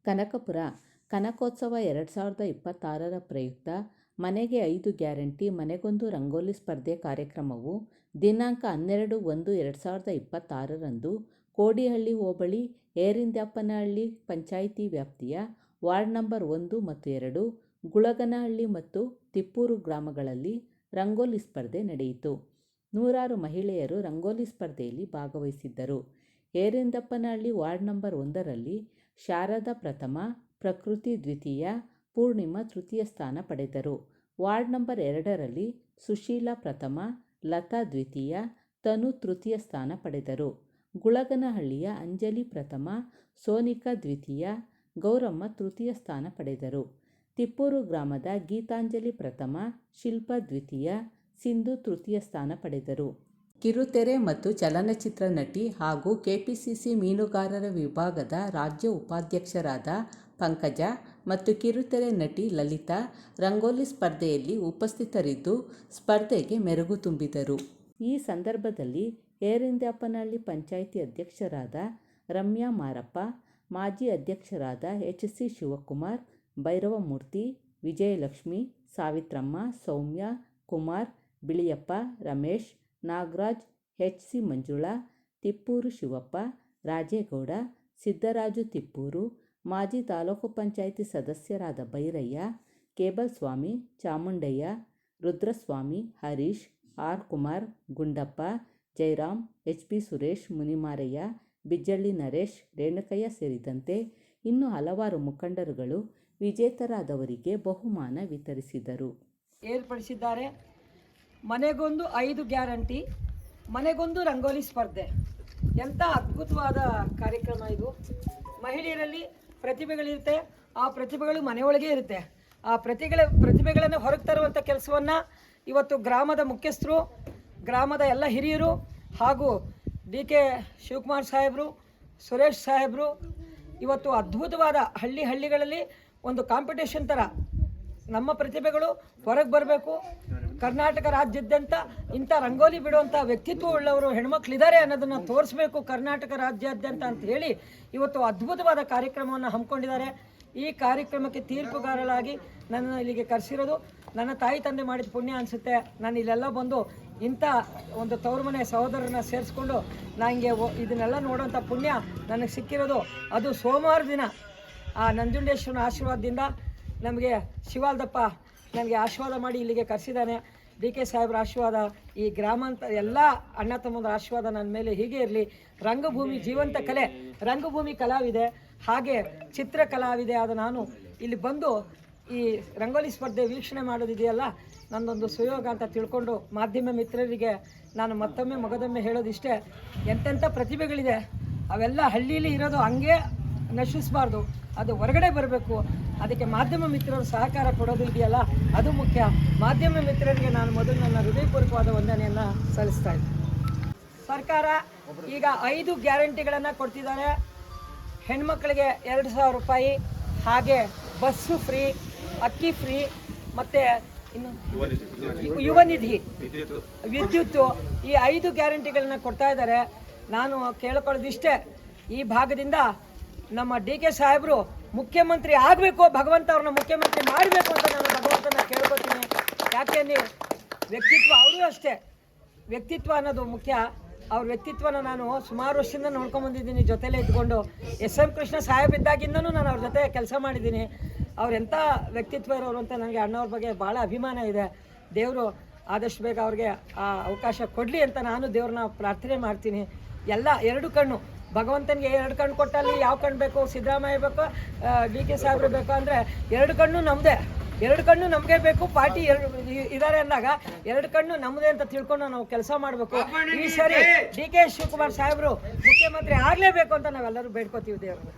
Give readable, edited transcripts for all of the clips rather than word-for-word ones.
ಕನಕಪುರ ಕನಕೋತ್ಸವ 2026ರ ಪ್ರಯುಕ್ತ ಮನೆಗೆ 5 ಗ್ಯಾರಂಟಿ ಮನೆಗೊಂದು ರಂಗೋಲಿ ಸ್ಪರ್ಧೆ ಕಾರ್ಯಕ್ರಮವು ದಿನಾಂಕ 12/1/2026ರಂದು ಕೋಡಿಹಳ್ಳಿ ಹೋಬಳಿ ಏರಿಂದ್ಯಾಪನಹಳ್ಳಿ ಪಂಚಾಯಿತಿ ವ್ಯಾಪ್ತಿಯ ವಾರ್ಡ್ ನಂಬರ್ 1 ಮತ್ತು 2, ಗುಳಗನಹಳ್ಳಿ ಮತ್ತು ತಿಪ್ಪೂರು ಗ್ರಾಮಗಳಲ್ಲಿ ರಂಗೋಲಿ ಸ್ಪರ್ಧೆ ನಡೆಯಿತು. ನೂರಾರು ಮಹಿಳೆಯರು ರಂಗೋಲಿ ಸ್ಪರ್ಧೆಯಲ್ಲಿ ಭಾಗವಹಿಸಿದ್ದರು. ಏರಿಂದ್ಯಾಪನಹಳ್ಳಿ ವಾರ್ಡ್ ನಂಬರ್ 1ರಲ್ಲಿ ಶಾರದಾ ಪ್ರಥಮ, ಪ್ರಕೃತಿ ದ್ವಿತೀಯ, ಪೂರ್ಣಿಮಾ ತೃತೀಯ ಸ್ಥಾನ ಪಡೆದರು. ವಾರ್ಡ್ ನಂಬರ್ 2ರಲ್ಲಿ ಸುಶೀಲಾ ಪ್ರಥಮ, ಲತಾ ದ್ವಿತೀಯ, ತನು ತೃತೀಯ ಸ್ಥಾನ ಪಡೆದರು. ಗುಳಗನಹಳ್ಳಿಯ ಅಂಜಲಿ ಪ್ರಥಮ, ಸೋನಿಕಾ ದ್ವಿತೀಯ, ಗೌರಮ್ಮ ತೃತೀಯ ಸ್ಥಾನ ಪಡೆದರು. ತಿಪ್ಪೂರು ಗ್ರಾಮದ ಗೀತಾಂಜಲಿ ಪ್ರಥಮ, ಶಿಲ್ಪಾ ದ್ವಿತೀಯ, ಸಿಂಧು ತೃತೀಯ ಸ್ಥಾನ ಪಡೆದರು. ಕಿರುತೆರೆ ಮತ್ತು ಚಲನಚಿತ್ರ ನಟಿ ಹಾಗೂ ಕೆಪಿಸಿಸಿ ಮೀನುಗಾರರ ವಿಭಾಗದ ರಾಜ್ಯ ಉಪಾಧ್ಯಕ್ಷರಾದ ಪಂಕಜ ಮತ್ತು ಕಿರುತೆರೆ ನಟಿ ಲಲಿತಾ ರಂಗೋಲಿ ಸ್ಪರ್ಧೆಯಲ್ಲಿ ಉಪಸ್ಥಿತರಿದ್ದು ಸ್ಪರ್ಧೆಗೆ ಮೆರುಗು ತುಂಬಿದರು. ಈ ಸಂದರ್ಭದಲ್ಲಿ ಏರಿಂದ್ಯಾಪನಹಳ್ಳಿ ಪಂಚಾಯಿತಿ ಅಧ್ಯಕ್ಷರಾದ ರಮ್ಯಾ ಮಾರಪ್ಪ, ಮಾಜಿ ಅಧ್ಯಕ್ಷರಾದ ಎಚ್.ಸಿ. ಶಿವಕುಮಾರ್, ಭೈರವಮೂರ್ತಿ, ವಿಜಯಲಕ್ಷ್ಮಿ, ಸಾವಿತ್ರಮ್ಮ, ಸೌಮ್ಯ, ಕುಮಾರ್, ಬಿಳಿಯಪ್ಪ, ರಮೇಶ್, ನಾಗರಾಜ್, ಎಚ್.ಸಿ. ಮಂಜುಳಾ, ತಿಪ್ಪೂರು ಶಿವಪ್ಪ, ರಾಜೇಗೌಡ, ಸಿದ್ದರಾಜು ತಿಪ್ಪೂರು, ಮಾಜಿ ತಾಲೂಕು ಪಂಚಾಯಿತಿ ಸದಸ್ಯರಾದ ಭೈರಯ್ಯ, ಕೇಬಲ್ ಸ್ವಾಮಿ, ಚಾಮುಂಡಯ್ಯ, ರುದ್ರಸ್ವಾಮಿ, ಹರೀಶ್, ಆರ್. ಕುಮಾರ್, ಗುಂಡಪ್ಪ, ಜಯರಾಮ್, ಎಚ್.ಪಿ. ಸುರೇಶ್, ಮುನಿಮಾರಯ್ಯ, ಬಿಜ್ಜಳ್ಳಿ ನರೇಶ್, ರೇಣುಕಯ್ಯ ಸೇರಿದಂತೆ ಇನ್ನೂ ಹಲವಾರು ಮುಖಂಡರುಗಳು ವಿಜೇತರಾದವರಿಗೆ ಬಹುಮಾನ ವಿತರಿಸಿದರು. ಏರ್ಪಡಿಸಿದ್ದಾರೆ. ಮನೆಗೊಂದು 5 ಗ್ಯಾರಂಟಿ, ಮನೆಗೊಂದು ರಂಗೋಲಿ ಸ್ಪರ್ಧೆ. ಎಂಥ ಅದ್ಭುತವಾದ ಕಾರ್ಯಕ್ರಮ ಇದು. ಮಹಿಳೆಯರಲ್ಲಿ ಪ್ರತಿಭೆಗಳಿರುತ್ತೆ, ಆ ಪ್ರತಿಭೆಗಳು ಮನೆಯೊಳಗೆ ಇರುತ್ತೆ. ಆ ಪ್ರತಿಭೆಗಳನ್ನು ಹೊರಗೆ ತರುವಂಥ ಕೆಲಸವನ್ನು ಇವತ್ತು ಗ್ರಾಮದ ಮುಖ್ಯಸ್ಥರು, ಗ್ರಾಮದ ಎಲ್ಲ ಹಿರಿಯರು ಹಾಗೂ ಡಿ.ಕೆ. ಶಿವಕುಮಾರ್ ಸಾಹೇಬರು, ಸುರೇಶ್ ಸಾಹೇಬರು ಇವತ್ತು ಅದ್ಭುತವಾದ ಹಳ್ಳಿಗಳಲ್ಲಿ ಒಂದು ಕಾಂಪಿಟೇಷನ್ ಥರ ನಮ್ಮ ಪ್ರತಿಭೆಗಳು ಹೊರಗೆ ಬರಬೇಕು. ಕರ್ನಾಟಕ ರಾಜ್ಯಾದ್ಯಂತ ಇಂಥ ರಂಗೋಲಿ ಬಿಡುವಂಥ ವ್ಯಕ್ತಿತ್ವ ಉಳ್ಳವರು ಹೆಣ್ಮಕ್ಳಿದ್ದಾರೆ ಅನ್ನೋದನ್ನು ತೋರಿಸ್ಬೇಕು ಕರ್ನಾಟಕ ರಾಜ್ಯಾದ್ಯಂತ ಅಂತ ಹೇಳಿ ಇವತ್ತು ಅದ್ಭುತವಾದ ಕಾರ್ಯಕ್ರಮವನ್ನು ಹಮ್ಮಿಕೊಂಡಿದ್ದಾರೆ. ಈ ಕಾರ್ಯಕ್ರಮಕ್ಕೆ ತೀರ್ಪುಗಾರರಾಗಿ ನನ್ನನ್ನು ಇಲ್ಲಿಗೆ ಕರೆಸಿರೋದು ನನ್ನ ತಾಯಿ ತಂದೆ ಮಾಡಿದ ಪುಣ್ಯ ಅನಿಸುತ್ತೆ. ನಾನು ಇಲ್ಲೆಲ್ಲ ಬಂದು ಇಂಥ ಒಂದು ತವರು ಮನೆ ಸಹೋದರನ ಸೇರಿಸ್ಕೊಂಡು ನನಗೆ ಇದನ್ನೆಲ್ಲ ನೋಡೋಂಥ ಪುಣ್ಯ ನನಗೆ ಸಿಕ್ಕಿರೋದು. ಅದು ಸೋಮವಾರ ದಿನ ಆ ನಂಜುಂಡೇಶ್ವರನ ಆಶೀರ್ವಾದದಿಂದ ನಮಗೆ ಶಿವಾಲ್ದಪ್ಪ ನನಗೆ ಆಶೀರ್ವಾದ ಮಾಡಿ ಇಲ್ಲಿಗೆ ಕರೆಸಿದ್ದಾನೆ. ಡಿ.ಕೆ. ಸಾಹೇಬ್ರ ಆಶೀರ್ವಾದ, ಈ ಗ್ರಾಮಾಂತ ಎಲ್ಲ ಅಣ್ಣ ತಮ್ಮಂದ್ರ ಆಶೀರ್ವಾದ ನನ್ನ ಮೇಲೆ ಹೀಗೆ ಇರಲಿ. ರಂಗಭೂಮಿ ಜೀವಂತ ಕಲೆ, ರಂಗಭೂಮಿ ಕಲಾವಿದೆ, ಹಾಗೆ ಚಿತ್ರ ಕಲಾವಿದೆ ಆದ ನಾನು ಇಲ್ಲಿ ಬಂದು ಈ ರಂಗೋಲಿ ಸ್ಪರ್ಧೆ ವೀಕ್ಷಣೆ ಮಾಡೋದಿದೆಯಲ್ಲ ನನ್ನೊಂದು ಸುಯೋಗ ಅಂತ ತಿಳ್ಕೊಂಡು ಮಾಧ್ಯಮ ಮಿತ್ರರಿಗೆ ನಾನು ಮತ್ತೊಮ್ಮೆ ಮಗದೊಮ್ಮೆ ಹೇಳೋದಿಷ್ಟೇ, ಎಂತೆಂಥ ಪ್ರತಿಭೆಗಳಿದೆ ಅವೆಲ್ಲ ಹಳ್ಳಿಯಲ್ಲಿ ಇರೋದು ಹಂಗೆ ನಶಿಸಬಾರ್ದು, ಅದು ಹೊರಗಡೆ ಬರಬೇಕು. ಅದಕ್ಕೆ ಮಾಧ್ಯಮ ಮಿತ್ರರು ಸಹಕಾರ ಕೊಡೋದು ಇದೆಯಲ್ಲ ಅದು ಮುಖ್ಯ. ಮಾಧ್ಯಮ ಮಿತ್ರರಿಗೆ ನಾನು ಮೊದಲು ನನ್ನ ಹೃದಯಪೂರ್ವಕವಾದ ವಂದನೆಯನ್ನು ಸಲ್ಲಿಸ್ತಾ ಇದ್ದೀನಿ. ಸರ್ಕಾರ ಈಗ 5 ಗ್ಯಾರಂಟಿಗಳನ್ನು ಕೊಡ್ತಿದ್ದಾರೆ. ಹೆಣ್ಮಕ್ಳಿಗೆ 2,000 ರೂಪಾಯಿ, ಹಾಗೆ ಬಸ್ಸು ಫ್ರೀ, ಅಕ್ಕಿ ಫ್ರೀ, ಮತ್ತು ಇನ್ನು ಯುವ ನಿಧಿ, ವಿದ್ಯುತ್ತು, ಈ 5 ಗ್ಯಾರಂಟಿಗಳನ್ನ ಕೊಡ್ತಾ ಇದ್ದಾರೆ. ನಾನು ಕೇಳ್ಕೊಳ್ಳೋದಿಷ್ಟೇ, ಈ ಭಾಗದಿಂದ ನಮ್ಮ ಡಿ.ಕೆ. ಸಾಹೇಬರು ಮುಖ್ಯಮಂತ್ರಿ ಆಗಬೇಕು, ಭಗವಂತ ಅವ್ರನ್ನ ಮುಖ್ಯಮಂತ್ರಿ ಮಾಡಬೇಕು ಅಂತ ನಾನು ಭಗವಂತನ ಕೇಳ್ಕೊತೀನಿ. ಯಾಕೆಂದರೆ ವ್ಯಕ್ತಿತ್ವ ಅವರು ಅಷ್ಟೇ, ವ್ಯಕ್ತಿತ್ವ ಅನ್ನೋದು ಮುಖ್ಯ. ಅವ್ರ ವ್ಯಕ್ತಿತ್ವನ ನಾನು ಸುಮಾರು ವರ್ಷದಿಂದ ನೋಡ್ಕೊಂಬಂದಿದ್ದೀನಿ, ಜೊತೆಲೇ ಇದ್ಕೊಂಡು. ಎಸ್.ಎಂ. ಕೃಷ್ಣ ಸಾಹೇಬ್ ಇದ್ದಾಗಿಂದನೂ ನಾನು ಅವ್ರ ಜೊತೆ ಕೆಲಸ ಮಾಡಿದ್ದೀನಿ. ಅವ್ರೆಂಥ ವ್ಯಕ್ತಿತ್ವ ಇರೋರು ಅಂತ ನನಗೆ ಅಣ್ಣವ್ರ ಬಗ್ಗೆ ಭಾಳ ಅಭಿಮಾನ ಇದೆ. ದೇವರು ಆದಷ್ಟು ಬೇಗ ಅವ್ರಿಗೆ ಆ ಅವಕಾಶ ಕೊಡಲಿ ಅಂತ ನಾನು ದೇವ್ರನ್ನ ಪ್ರಾರ್ಥನೆ ಮಾಡ್ತೀನಿ. ಎಲ್ಲ 2 ಕಣ್ಣು ಭಗವಂತನಿಗೆ 2 ಕಣ್ಣು ಕೊಟ್ಟಲ್ಲಿ ಯಾವ ಕಣ್ಣು ಬೇಕು, ಸಿದ್ದರಾಮಯ್ಯ ಬೇಕು, ಡಿ.ಕೆ. ಸಾಹೇಬ್ರು ಬೇಕು ಅಂದರೆ 2 ಕಣ್ಣು ನಮ್ಮದೇ, 2 ಕಣ್ಣು ನಮಗೆ ಬೇಕು. ಪಾರ್ಟಿ ಇದ್ದಾರೆ ಅಂದಾಗ 2 ಕಣ್ಣು ನಮ್ಮದೇ ಅಂತ ತಿಳ್ಕೊಂಡು ನಾವು ಕೆಲಸ ಮಾಡಬೇಕು. ಈ ಸರಿ ಡಿ.ಕೆ. ಶಿವಕುಮಾರ್ ಸಾಹೇಬರು ಮುಖ್ಯಮಂತ್ರಿ ಆಗಲೇಬೇಕು ಅಂತ ನಾವೆಲ್ಲರೂ ಬೇಡ್ಕೋತೀವಿ ದೇವ್ರನ್ನ.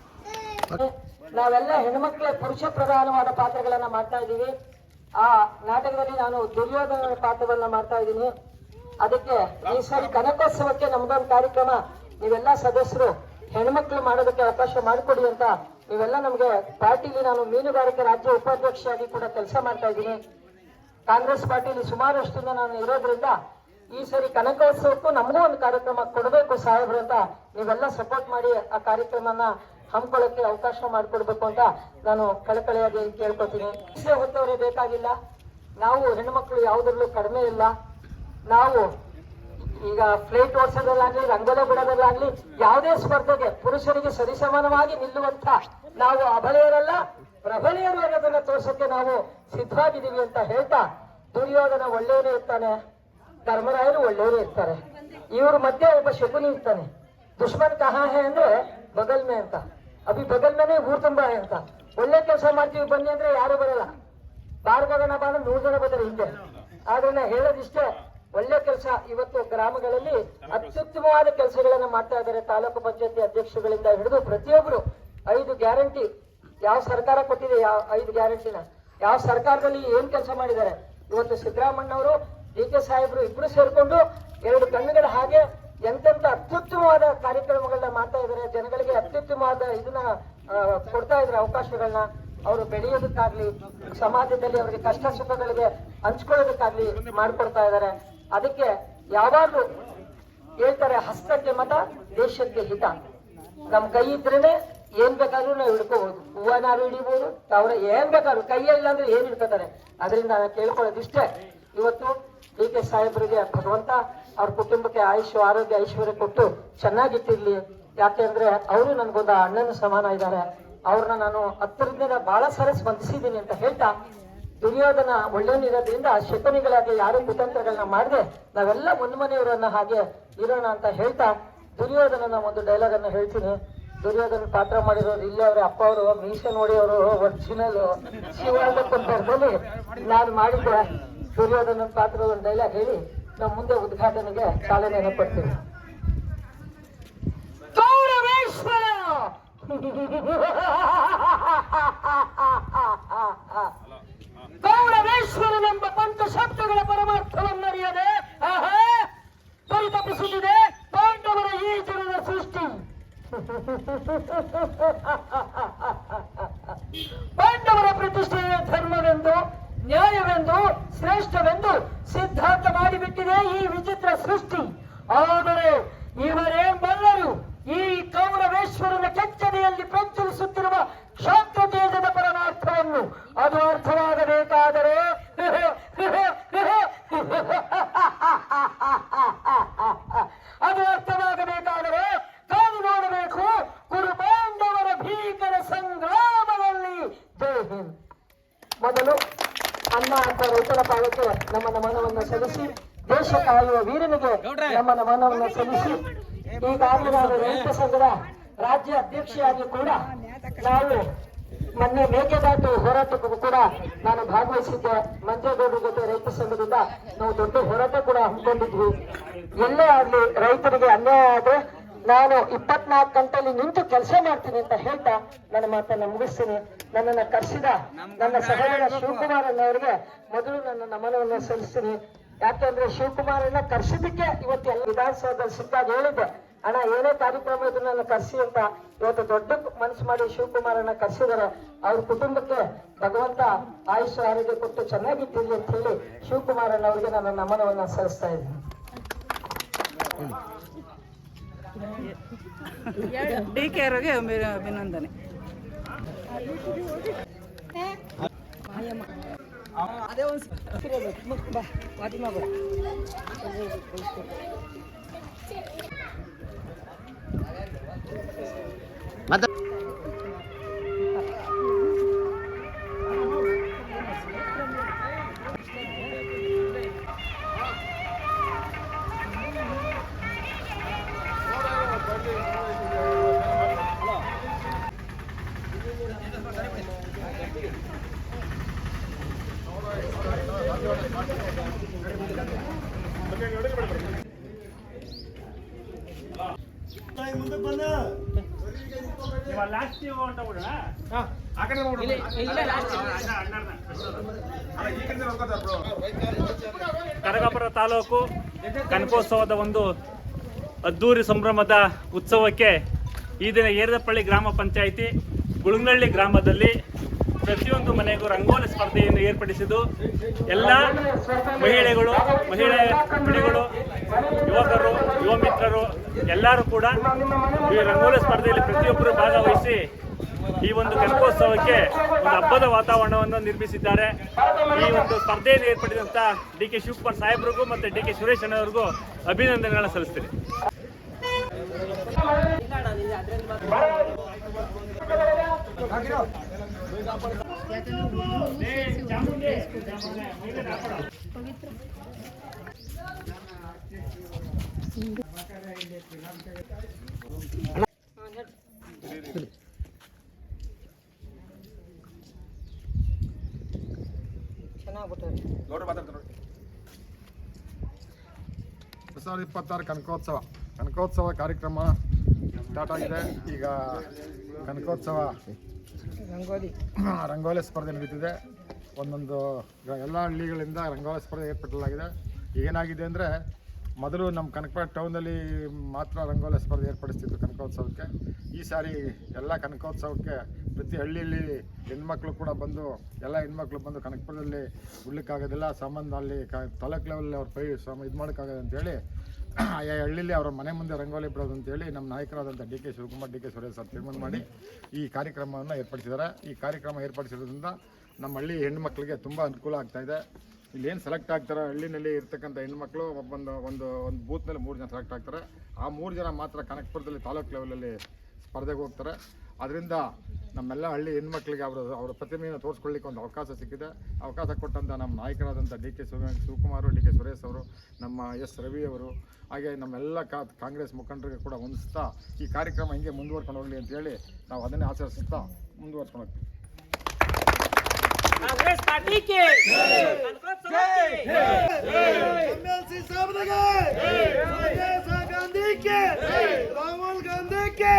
ನಾವೆಲ್ಲ ಹೆಣ್ಮಕ್ಳ ಪುರುಷ ಪ್ರಧಾನವಾದ ಪಾತ್ರಗಳನ್ನು ಮಾಡ್ತಾ ಇದ್ದೀವಿ. ಆ ನಾಟಕದಲ್ಲಿ ನಾನು ದುರ್ಯೋಧನ ಪಾತ್ರವನ್ನು ಮಾಡ್ತಾ ಇದ್ದೀನಿ. ಅದಕ್ಕೆ ಈ ಸರಿ ಕನಕೋತ್ಸವಕ್ಕೆ ನಮ್ದೊಂದು ಕಾರ್ಯಕ್ರಮ ನೀವೆಲ್ಲ ಸದಸ್ಯರು ಹೆಣ್ಮಕ್ಳು ಮಾಡೋದಕ್ಕೆ ಅವಕಾಶ ಮಾಡಿಕೊಡಿ ಅಂತ ನೀವೆಲ್ಲ ನಮಗೆ ಪಾರ್ಟಿಲಿ, ನಾನು ಮೀನುಗಾರಿಕೆ ರಾಜ್ಯ ಉಪಾಧ್ಯಕ್ಷರಾಗಿ ಕೂಡ ಕೆಲಸ ಮಾಡ್ತಾ ಇದ್ದೀನಿ. ಕಾಂಗ್ರೆಸ್ ಪಾರ್ಟಿಲಿ ಸುಮಾರು ವರ್ಷದಿಂದ ನಾನು ಇರೋದ್ರಿಂದ ಈ ಸರಿ ಕನಕೋತ್ಸವಕ್ಕೂ ನಮಗೂ ಒಂದು ಕಾರ್ಯಕ್ರಮ ಕೊಡಬೇಕು ಸಾಹೇಬ್ರು ಅಂತ ನೀವೆಲ್ಲ ಸಪೋರ್ಟ್ ಮಾಡಿ ಆ ಕಾರ್ಯಕ್ರಮನ ಹಮ್ಮಿಕೊಳ್ಳಕ್ಕೆ ಅವಕಾಶ ಮಾಡಿಕೊಡ್ಬೇಕು ಅಂತ ನಾನು ಕಳಕಳಿಯಾಗಿ ಕೇಳ್ಕೊತೀನಿ. ಹೊತ್ತವರೇ ಬೇಕಾಗಿಲ್ಲ, ನಾವು ಹೆಣ್ಮಕ್ಳು ಯಾವುದ್ರಲ್ಲೂ ಕಡಿಮೆ ಇಲ್ಲ. ನಾವು ಈಗ ಫ್ಲೈಟ್ ಓಡಿಸೋದಲ್ಲಾಗ್ಲಿ, ರಂಗೋಲಿ ಬಿಡೋದಲ್ಲಾಗ್ಲಿ, ಯಾವುದೇ ಸ್ಪರ್ಧೆಗೆ ಪುರುಷರಿಗೆ ಸರಿಸಮಾನವಾಗಿ ನಿಲ್ಲುವಂತ ನಾವು ಅಬಲೆಯರಲ್ಲ, ಪ್ರಬಲೆಯರು ಅನ್ನೋದನ್ನ ತೋರ್ಸಕ್ಕೆ ನಾವು ಸಿದ್ಧವಾಗಿದ್ದೀವಿ ಅಂತ ಹೇಳ್ತಾ, ದುರ್ಯೋಧನ ಒಳ್ಳೆಯವರೇ ಇರ್ತಾನೆ, ಧರ್ಮರಾಯರು ಒಳ್ಳೆಯವರೇ ಇರ್ತಾರೆ. ಇವ್ರ ಮಧ್ಯೆ ಒಬ್ಬ ಶಕುನಿ ಇರ್ತಾನೆ. ದುಶ್ಮನ್ ಕಹಾ ಹೇ ಅಂದ್ರೆ ಬಗಲ್ ಮೇ ಅಂತ, ಅಭಿ ಬಗಲ್ ಮೇನೆ ಊರ್ ತುಂಬಾ ಅಂತ. ಒಳ್ಳೆ ಕೆಲಸ ಮಾಡ್ತೀವಿ ಬನ್ನಿ ಅಂದ್ರೆ ಯಾರು ಬರಲ್ಲ, ಬಾರ್ ಬರೋಣ ಬಾರ 100 ಜನ ಬರ್ತಾರೆ ಹಿಂದೆ. ಆದ್ರೆ ಹೇಳೋದಿಷ್ಟೇ, ಒಳ್ಳೆ ಕೆಲಸ ಇವತ್ತು ಗ್ರಾಮಗಳಲ್ಲಿ ಅತ್ಯುತ್ತಮವಾದ ಕೆಲಸಗಳನ್ನ ಮಾಡ್ತಾ ಇದ್ದಾರೆ. ತಾಲೂಕು ಪಂಚಾಯತಿ ಅಧ್ಯಕ್ಷಗಳಿಂದ ಹಿಡಿದು ಪ್ರತಿಯೊಬ್ಬರು 5 ಗ್ಯಾರಂಟಿ ಯಾವ ಸರ್ಕಾರ ಕೊಟ್ಟಿದೆ, ಯಾವ 5 ಗ್ಯಾರಂಟಿನ ಯಾವ ಸರ್ಕಾರದಲ್ಲಿ ಏನ್ ಕೆಲಸ ಮಾಡಿದ್ದಾರೆ. ಇವತ್ತು ಸಿದ್ದರಾಮಣ್ಣವರು, DK ಸಾಹೇಬ್ರು ಇಬ್ರು ಸೇರ್ಕೊಂಡು 2 ಕಣ್ಣುಗಳ ಹಾಗೆ ಎಂತೆಂತ ಅತ್ಯುತ್ತಮವಾದ ಕಾರ್ಯಕ್ರಮಗಳನ್ನ ಮಾಡ್ತಾ ಇದ್ದಾರೆ. ಜನಗಳಿಗೆ ಅತ್ಯುತ್ತಮವಾದ ಇದನ್ನ ಕೊಡ್ತಾ ಇದ್ದಾರೆ, ಅವಕಾಶಗಳನ್ನ. ಅವರು ಬೆಳೆಯೋದಕ್ಕಾಗ್ಲಿ, ಸಮಾಜದಲ್ಲಿ ಅವರಿಗೆ ಕಷ್ಟ ಸುಖಗಳಿಗೆ ಹಂಚ್ಕೊಳ್ಳೋದಕ್ಕಾಗ್ಲಿ ಮಾಡ್ಕೊಡ್ತಾ ಇದ್ದಾರೆ. ಅದಕ್ಕೆ ಯಾವಾಗ್ಲೂ ಹೇಳ್ತಾರೆ, ಹಸ್ತಕ್ಕೆ ಮತ ದೇಶಕ್ಕೆ ಹಿತ. ನಮ್ ಕೈ ಇದ್ರೇನೆ ಏನ್ ಬೇಕಾದ್ರೂ ನಾವು ಹಿಡ್ಕೋಬಹುದು, ಹೂವನಾರು ಹಿಡಿಬಹುದು, ಅವ್ರ ಏನ್ ಬೇಕಾದ್ರು. ಕೈಯೇ ಇಲ್ಲ ಅಂದ್ರೆ ಏನ್ ಹಿಡ್ಕೋತಾರೆ. ಅದರಿಂದ ನಾನು ಕೇಳ್ಕೊಳ್ಳೋದಿಷ್ಟೇ, ಇವತ್ತು DK ಸಾಹೇಬರಿಗೆ ಭಗವಂತ ಅವ್ರ ಕುಟುಂಬಕ್ಕೆ ಆಯುಷ್ಯ ಆರೋಗ್ಯ ಐಶ್ವರ್ಯ ಕೊಟ್ಟು ಚೆನ್ನಾಗಿಟ್ಟಿರ್ಲಿ. ಯಾಕೆಂದ್ರೆ ಅವರು ನನ್ಗೊಂದು ಅಣ್ಣನ ಸಮಾನ ಇದ್ದಾರೆ. ಅವ್ರನ್ನ ನಾನು ಹತ್ತಿರದಿಂದ ಬಹಳ ಸಲ ಸ್ಪಂದಿಸಿದ್ದೀನಿ ಅಂತ ಹೇಳ್ತಾ, ದುರ್ಯೋಧನ ಒಳ್ಳೆಯನಿರೋದ್ರಿಂದ ಶಕುನಿಗಳಾಗಿ ಯಾರು ಕುತಂತ್ರಗಳನ್ನ ಮಾಡದೆ ನಾವೆಲ್ಲ ಮನೆಯವರನ್ನ ಹಾಗೆ ಇರೋಣ ಅಂತ ಹೇಳ್ತಾ, ದುರ್ಯೋಧನನ ಒಂದು ಡೈಲಾಗ್ ಅನ್ನ ಹೇಳ್ತೀನಿ. ದುರ್ಯೋಧನ ಪಾತ್ರ ಮಾಡಿರೋರು ಇಲ್ಲೇ ಅವ್ರ ಅಪ್ಪ ಅವರು, ಮೀಸೆ ನೋಡಿ ಅವರು ಒರಿಜಿನಲ್ ಶಿವಾರ್ಧದಲ್ಲಿ ನಾನು ಮಾಡಿದ್ದೆ ದುರ್ಯೋಧನ ಪಾತ್ರದ ಒಂದು ಡೈಲಾಗ್ ಹೇಳಿ ನಾವು ಮುಂದೆ ಉದ್ಘಾಟನೆಗೆ ಚಾಲನೆಯನ್ನು ಕೊಡ್ತೀವಿ. ಕೌರವೇಶ್ವರನೆಂಬ ಪಂಚ ಶಬ್ದಗಳ ಪರಮಾರ್ಥವನ್ನರಿಯದೆ ಪರಿತಪಿಸುತ್ತಿದೆ ಪಾಂಡವರ ಈ ಜನರ ಸೃಷ್ಟಿ. ಪಾಂಡವರ ಪ್ರತಿಷ್ಠೆಯೇ ಧರ್ಮವೆಂದು, ನ್ಯಾಯವೆಂದು, ಶ್ರೇಷ್ಠವೆಂದು ಸಿದ್ಧಾಂತ ಮಾಡಿಬಿಟ್ಟಿದೆ ಈ ವಿಚಿತ್ರ ಸೃಷ್ಟಿ. ಆದರೆ ಇವರೇ ಬಲ್ಲರು ಈ ಕೌರವೇಶ್ವರನ ಕೆಚ್ಚನೆಯಲ್ಲಿ ಪ್ರಜ್ವಲಿಸುತ್ತಿರುವ ಶಾಂತ ತೇಜದ ಪರಮಾರ್ಥವನ್ನು. ಅದು ಅರ್ಥವಾಗಬೇಕಾದರೆ ಕಾದು ನೋಡಬೇಕು ಕುರು ಪಾಂಡವರ ಭೀಕರ ಸಂಗ್ರಾಮದಲ್ಲಿ. ಜೈ ಹಿಂದ್. ಮೊದಲು ಅನ್ನ ಅಂತ ರೈತರ ಪಾಲಕ್ಕೆ ನಮ್ಮ ನಮನವನ್ನು ಸಲ್ಲಿಸಿ, ದೇಶ ಕಾಯುವ ವೀರನಿಗೆ ನಮ್ಮ ನಮನವನ್ನು ಸಲ್ಲಿಸಿ, ಈಗಾಗಲೇ ನಾನು ರೈತ ಸಂಘದ ರಾಜ್ಯ ಅಧ್ಯಕ್ಷೆಯಾಗಿ ಕೂಡ ನಾವು ಮೊನ್ನೆ ಮೇಕೆದಾಟು ಹೋರಾಟಕ್ಕೂ ಕೂಡ ನಾನು ಭಾಗವಹಿಸಿದ್ದೆ. ಮಂಜೇಗೌಡರ ಜೊತೆ ರೈತ ಸಂಘದಿಂದ ನಾವು ದೊಡ್ಡ ಹೋರಾಟ ಕೂಡ ಹಮ್ಮಿಕೊಂಡಿದ್ವಿ. ಎಲ್ಲೇ ಆಗ್ಲಿ ರೈತರಿಗೆ ಅನ್ಯಾಯ ಆದ್ರೆ ನಾನು 24 ಗಂಟೆಯಲ್ಲಿ ನಿಂತು ಕೆಲಸ ಮಾಡ್ತೀನಿ ಅಂತ ಹೇಳ್ತಾ ನನ್ನ ಮಾತನ್ನ ಮುಗಿಸ್ತೀನಿ. ನನ್ನನ್ನು ಕರೆಸಿದ ನನ್ನ ಸಹೋದರ ಶಿವಕುಮಾರಣ್ಣವರಿಗೆ ಮೊದಲು ನನ್ನ ನಮನವನ್ನು ಸಲ್ಲಿಸ್ತೀನಿ. ಯಾಕೆಂದ್ರೆ ಶಿವಕುಮಾರಣ್ಣ ಕರ್ಸಿದ್ದಕ್ಕೆ ಇವತ್ತು ಎಲ್ಲ ವಿಧಾನಸೌಧದಲ್ಲಿ ಸಿಕ್ಕಾಗ ಹೇಳಿದ್ದೆ, ಅಣ್ಣ ಏನೇ ಕಾರ್ಯಕ್ರಮ ಇದ್ರು ನನ್ನ ಕರ್ಸಿ ಅಂತ. ಇವತ್ತು ದೊಡ್ಡ ಮನಸ್ಸು ಮಾಡಿ ಶಿವಕುಮಾರಣ್ಣ ಕರ್ಸಿದ್ದಾರೆ. ಅವ್ರ ಕುಟುಂಬಕ್ಕೆ ಭಗವಂತ ಆಯುಷ್ಯ ಆರೋಗ್ಯ ಕೊಟ್ಟು ಚೆನ್ನಾಗಿಟ್ಟಿರ್ಲಿ ಅಂತ ಹೇಳಿ ಶಿವಕುಮಾರಣ್ಣ ಅವರಿಗೆ ನನ್ನ ನಮನವನ್ನ ಸಲ್ಲಿಸ್ತಾ ಇದ್ದೀನಿ. DK ಅವರಿಗೆ ಅಭಿನಂದನೆ. ಅದೇ ಒಂದು ಕನಕಪುರ ತಾಲೂಕು ಕನಕೋತ್ಸವದ ಒಂದು ಅದ್ದೂರಿ ಸಂಭ್ರಮದ ಉತ್ಸವಕ್ಕೆ ಈ ದಿನ ಏರದಪಳ್ಳಿ ಗ್ರಾಮ ಪಂಚಾಯಿತಿ ಗುಳುಂಗಳ್ಳಿ ಗ್ರಾಮದಲ್ಲಿ ಪ್ರತಿಯೊಂದು ಮನೆಗೂ ರಂಗೋಲಿ ಸ್ಪರ್ಧೆಯನ್ನು ಏರ್ಪಡಿಸಿದ್ದು ಎಲ್ಲ ಮಹಿಳೆಗಳು ಯುವಕರು ಯುವ ಮಿತ್ರರು ಎಲ್ಲರೂ ಕೂಡ ಈ ರಂಗೋಲಿ ಸ್ಪರ್ಧೆಯಲ್ಲಿ ಪ್ರತಿಯೊಬ್ಬರು ಭಾಗವಹಿಸಿ ಈ ಒಂದು ಕನಕೋತ್ಸವಕ್ಕೆ ಒಂದು ಹಬ್ಬದ ವಾತಾವರಣವನ್ನು ನಿರ್ಮಿಸಿದ್ದಾರೆ. ಈ ಒಂದು ಸ್ಪರ್ಧೆಯನ್ನು ಏರ್ಪಡಿಸಿದಂಥ ಡಿ ಕೆ ಶಿವಕುಮಾರ್ ಸಾಹೇಬ್ರಿಗೂ ಮತ್ತು ಡಿ ಕೆ ಸುರೇಶ್ ಅಣ್ಣವರಿಗೂ ಅಭಿನಂದನೆಗಳನ್ನು ಸಲ್ಲಿಸ್ತೀನಿ. ಚೆನ್ನಾಗ್ಬಿಟ್ಟು 2026 ಕನಕೋತ್ಸವ ಕಾರ್ಯಕ್ರಮ ಸ್ಟಾರ್ಟ್ ಆಗಿದೆ. ಈಗ ಕನಕೋತ್ಸವ ರಂಗೋಲಿ ಸ್ಪರ್ಧೆ ನಡೀತಿದೆ. ಒಂದೊಂದು ಎಲ್ಲ ಹಳ್ಳಿಗಳಿಂದ ರಂಗೋಲಿ ಸ್ಪರ್ಧೆ ಏರ್ಪಡಿಸಲಾಗಿದೆ. ಏನಾಗಿದೆ ಅಂದರೆ, ಮೊದಲು ನಮ್ಮ ಕನಕಪುರ ಟೌನಲ್ಲಿ ಮಾತ್ರ ರಂಗೋಲಿ ಸ್ಪರ್ಧೆ ಏರ್ಪಡಿಸ್ತಿದ್ರು ಕನಕೋತ್ಸವಕ್ಕೆ. ಈ ಸಾರಿ ಎಲ್ಲ ಕನಕೋತ್ಸವಕ್ಕೆ ಪ್ರತಿ ಹಳ್ಳಿಯಲ್ಲಿ ಹೆಣ್ಮಕ್ಳು ಕೂಡ ಬಂದು ಎಲ್ಲ ಹೆಣ್ಮಕ್ಳು ಬಂದು ಕನಕಪುರದಲ್ಲಿ ಉಡ್ಲಿಕ್ಕಾಗೋದಿಲ್ಲ, ಸಂಬಂಧ ಅಲ್ಲಿ ತಾಲೂಕು ಲೆವೆಲಲ್ಲಿ ಅವ್ರ ಇದು ಮಾಡೋಕ್ಕಾಗೋದು ಅಂತೇಳಿ ಆಯಾ ಹಳ್ಳಿಲಿ ಅವರ ಮನೆ ಮುಂದೆ ರಂಗೋಲಿ ಬಿಡೋದು ಅಂತೇಳಿ ನಮ್ಮ ನಾಯಕರಾದಂಥ D K Shivakumar, D K Suresh sir ತೀರ್ಮಾನ ಮಾಡಿ ಈ ಕಾರ್ಯಕ್ರಮವನ್ನು ಏರ್ಪಡಿಸಿದ್ದಾರೆ. ಈ ಕಾರ್ಯಕ್ರಮ ಏರ್ಪಡಿಸಿರೋದ್ರಿಂದ ನಮ್ಮ ಹಳ್ಳಿ ಹೆಣ್ಣುಮಕ್ಳಿಗೆ ತುಂಬ ಅನುಕೂಲ ಆಗ್ತಾಯಿದೆ. ಇಲ್ಲೇನು ಸೆಲೆಕ್ಟ್ ಆಗ್ತಾರೆ, ಹಳ್ಳಿನಲ್ಲಿ ಇರ್ತಕ್ಕಂಥ ಹೆಣ್ಮಕ್ಳು ಒಂದು ಬೂತ್ನಲ್ಲಿ 3 ಜನ ಸೆಲೆಕ್ಟ್ ಆಗ್ತಾರೆ. ಆ 3 ಜನ ಮಾತ್ರ ಕನಕಪುರದಲ್ಲಿ ತಾಲೂಕು ಲೆವೆಲಲ್ಲಿ ಸ್ಪರ್ಧೆಗೆ ಹೋಗ್ತಾರೆ. ಅದರಿಂದ ನಮ್ಮೆಲ್ಲ ಹಳ್ಳಿ ಹೆಣ್ಮಕ್ಳಿಗೆ ಅವರ ಪ್ರತಿಮೆಯನ್ನು ತೋರಿಸ್ಕೊಳ್ಳಿಕ್ಕೆ ಒಂದು ಅವಕಾಶ ಸಿಕ್ಕಿದೆ. ಅವಕಾಶ ಕೊಟ್ಟಂಥ ನಮ್ಮ ನಾಯಕರಾದಂಥ D K Shivakumar, D K Suresh ಅವರು, ನಮ್ಮ ಎಸ್ ರವಿ ಅವರು, ಹಾಗೆ ನಮ್ಮೆಲ್ಲ ಕಾಂಗ್ರೆಸ್ ಮುಖಂಡರಿಗೆ ಕೂಡ ಹೊಂದಿಸ್ತಾ ಈ ಕಾರ್ಯಕ್ರಮ ಹಿಂಗೆ ಮುಂದುವರ್ಕೊಂಡು ಹೋಗಲಿ ಅಂತೇಳಿ ನಾವು ಅದನ್ನೇ ಆಚರಿಸ್ತಾ ಮುಂದುವರ್ಕೊಂಡು ಹೋಗ್ತೀವಿ. कांग्रेस पार्टी के एमएलसी साहब लगे, सोनिया गांधी के, राहुल गांधी के।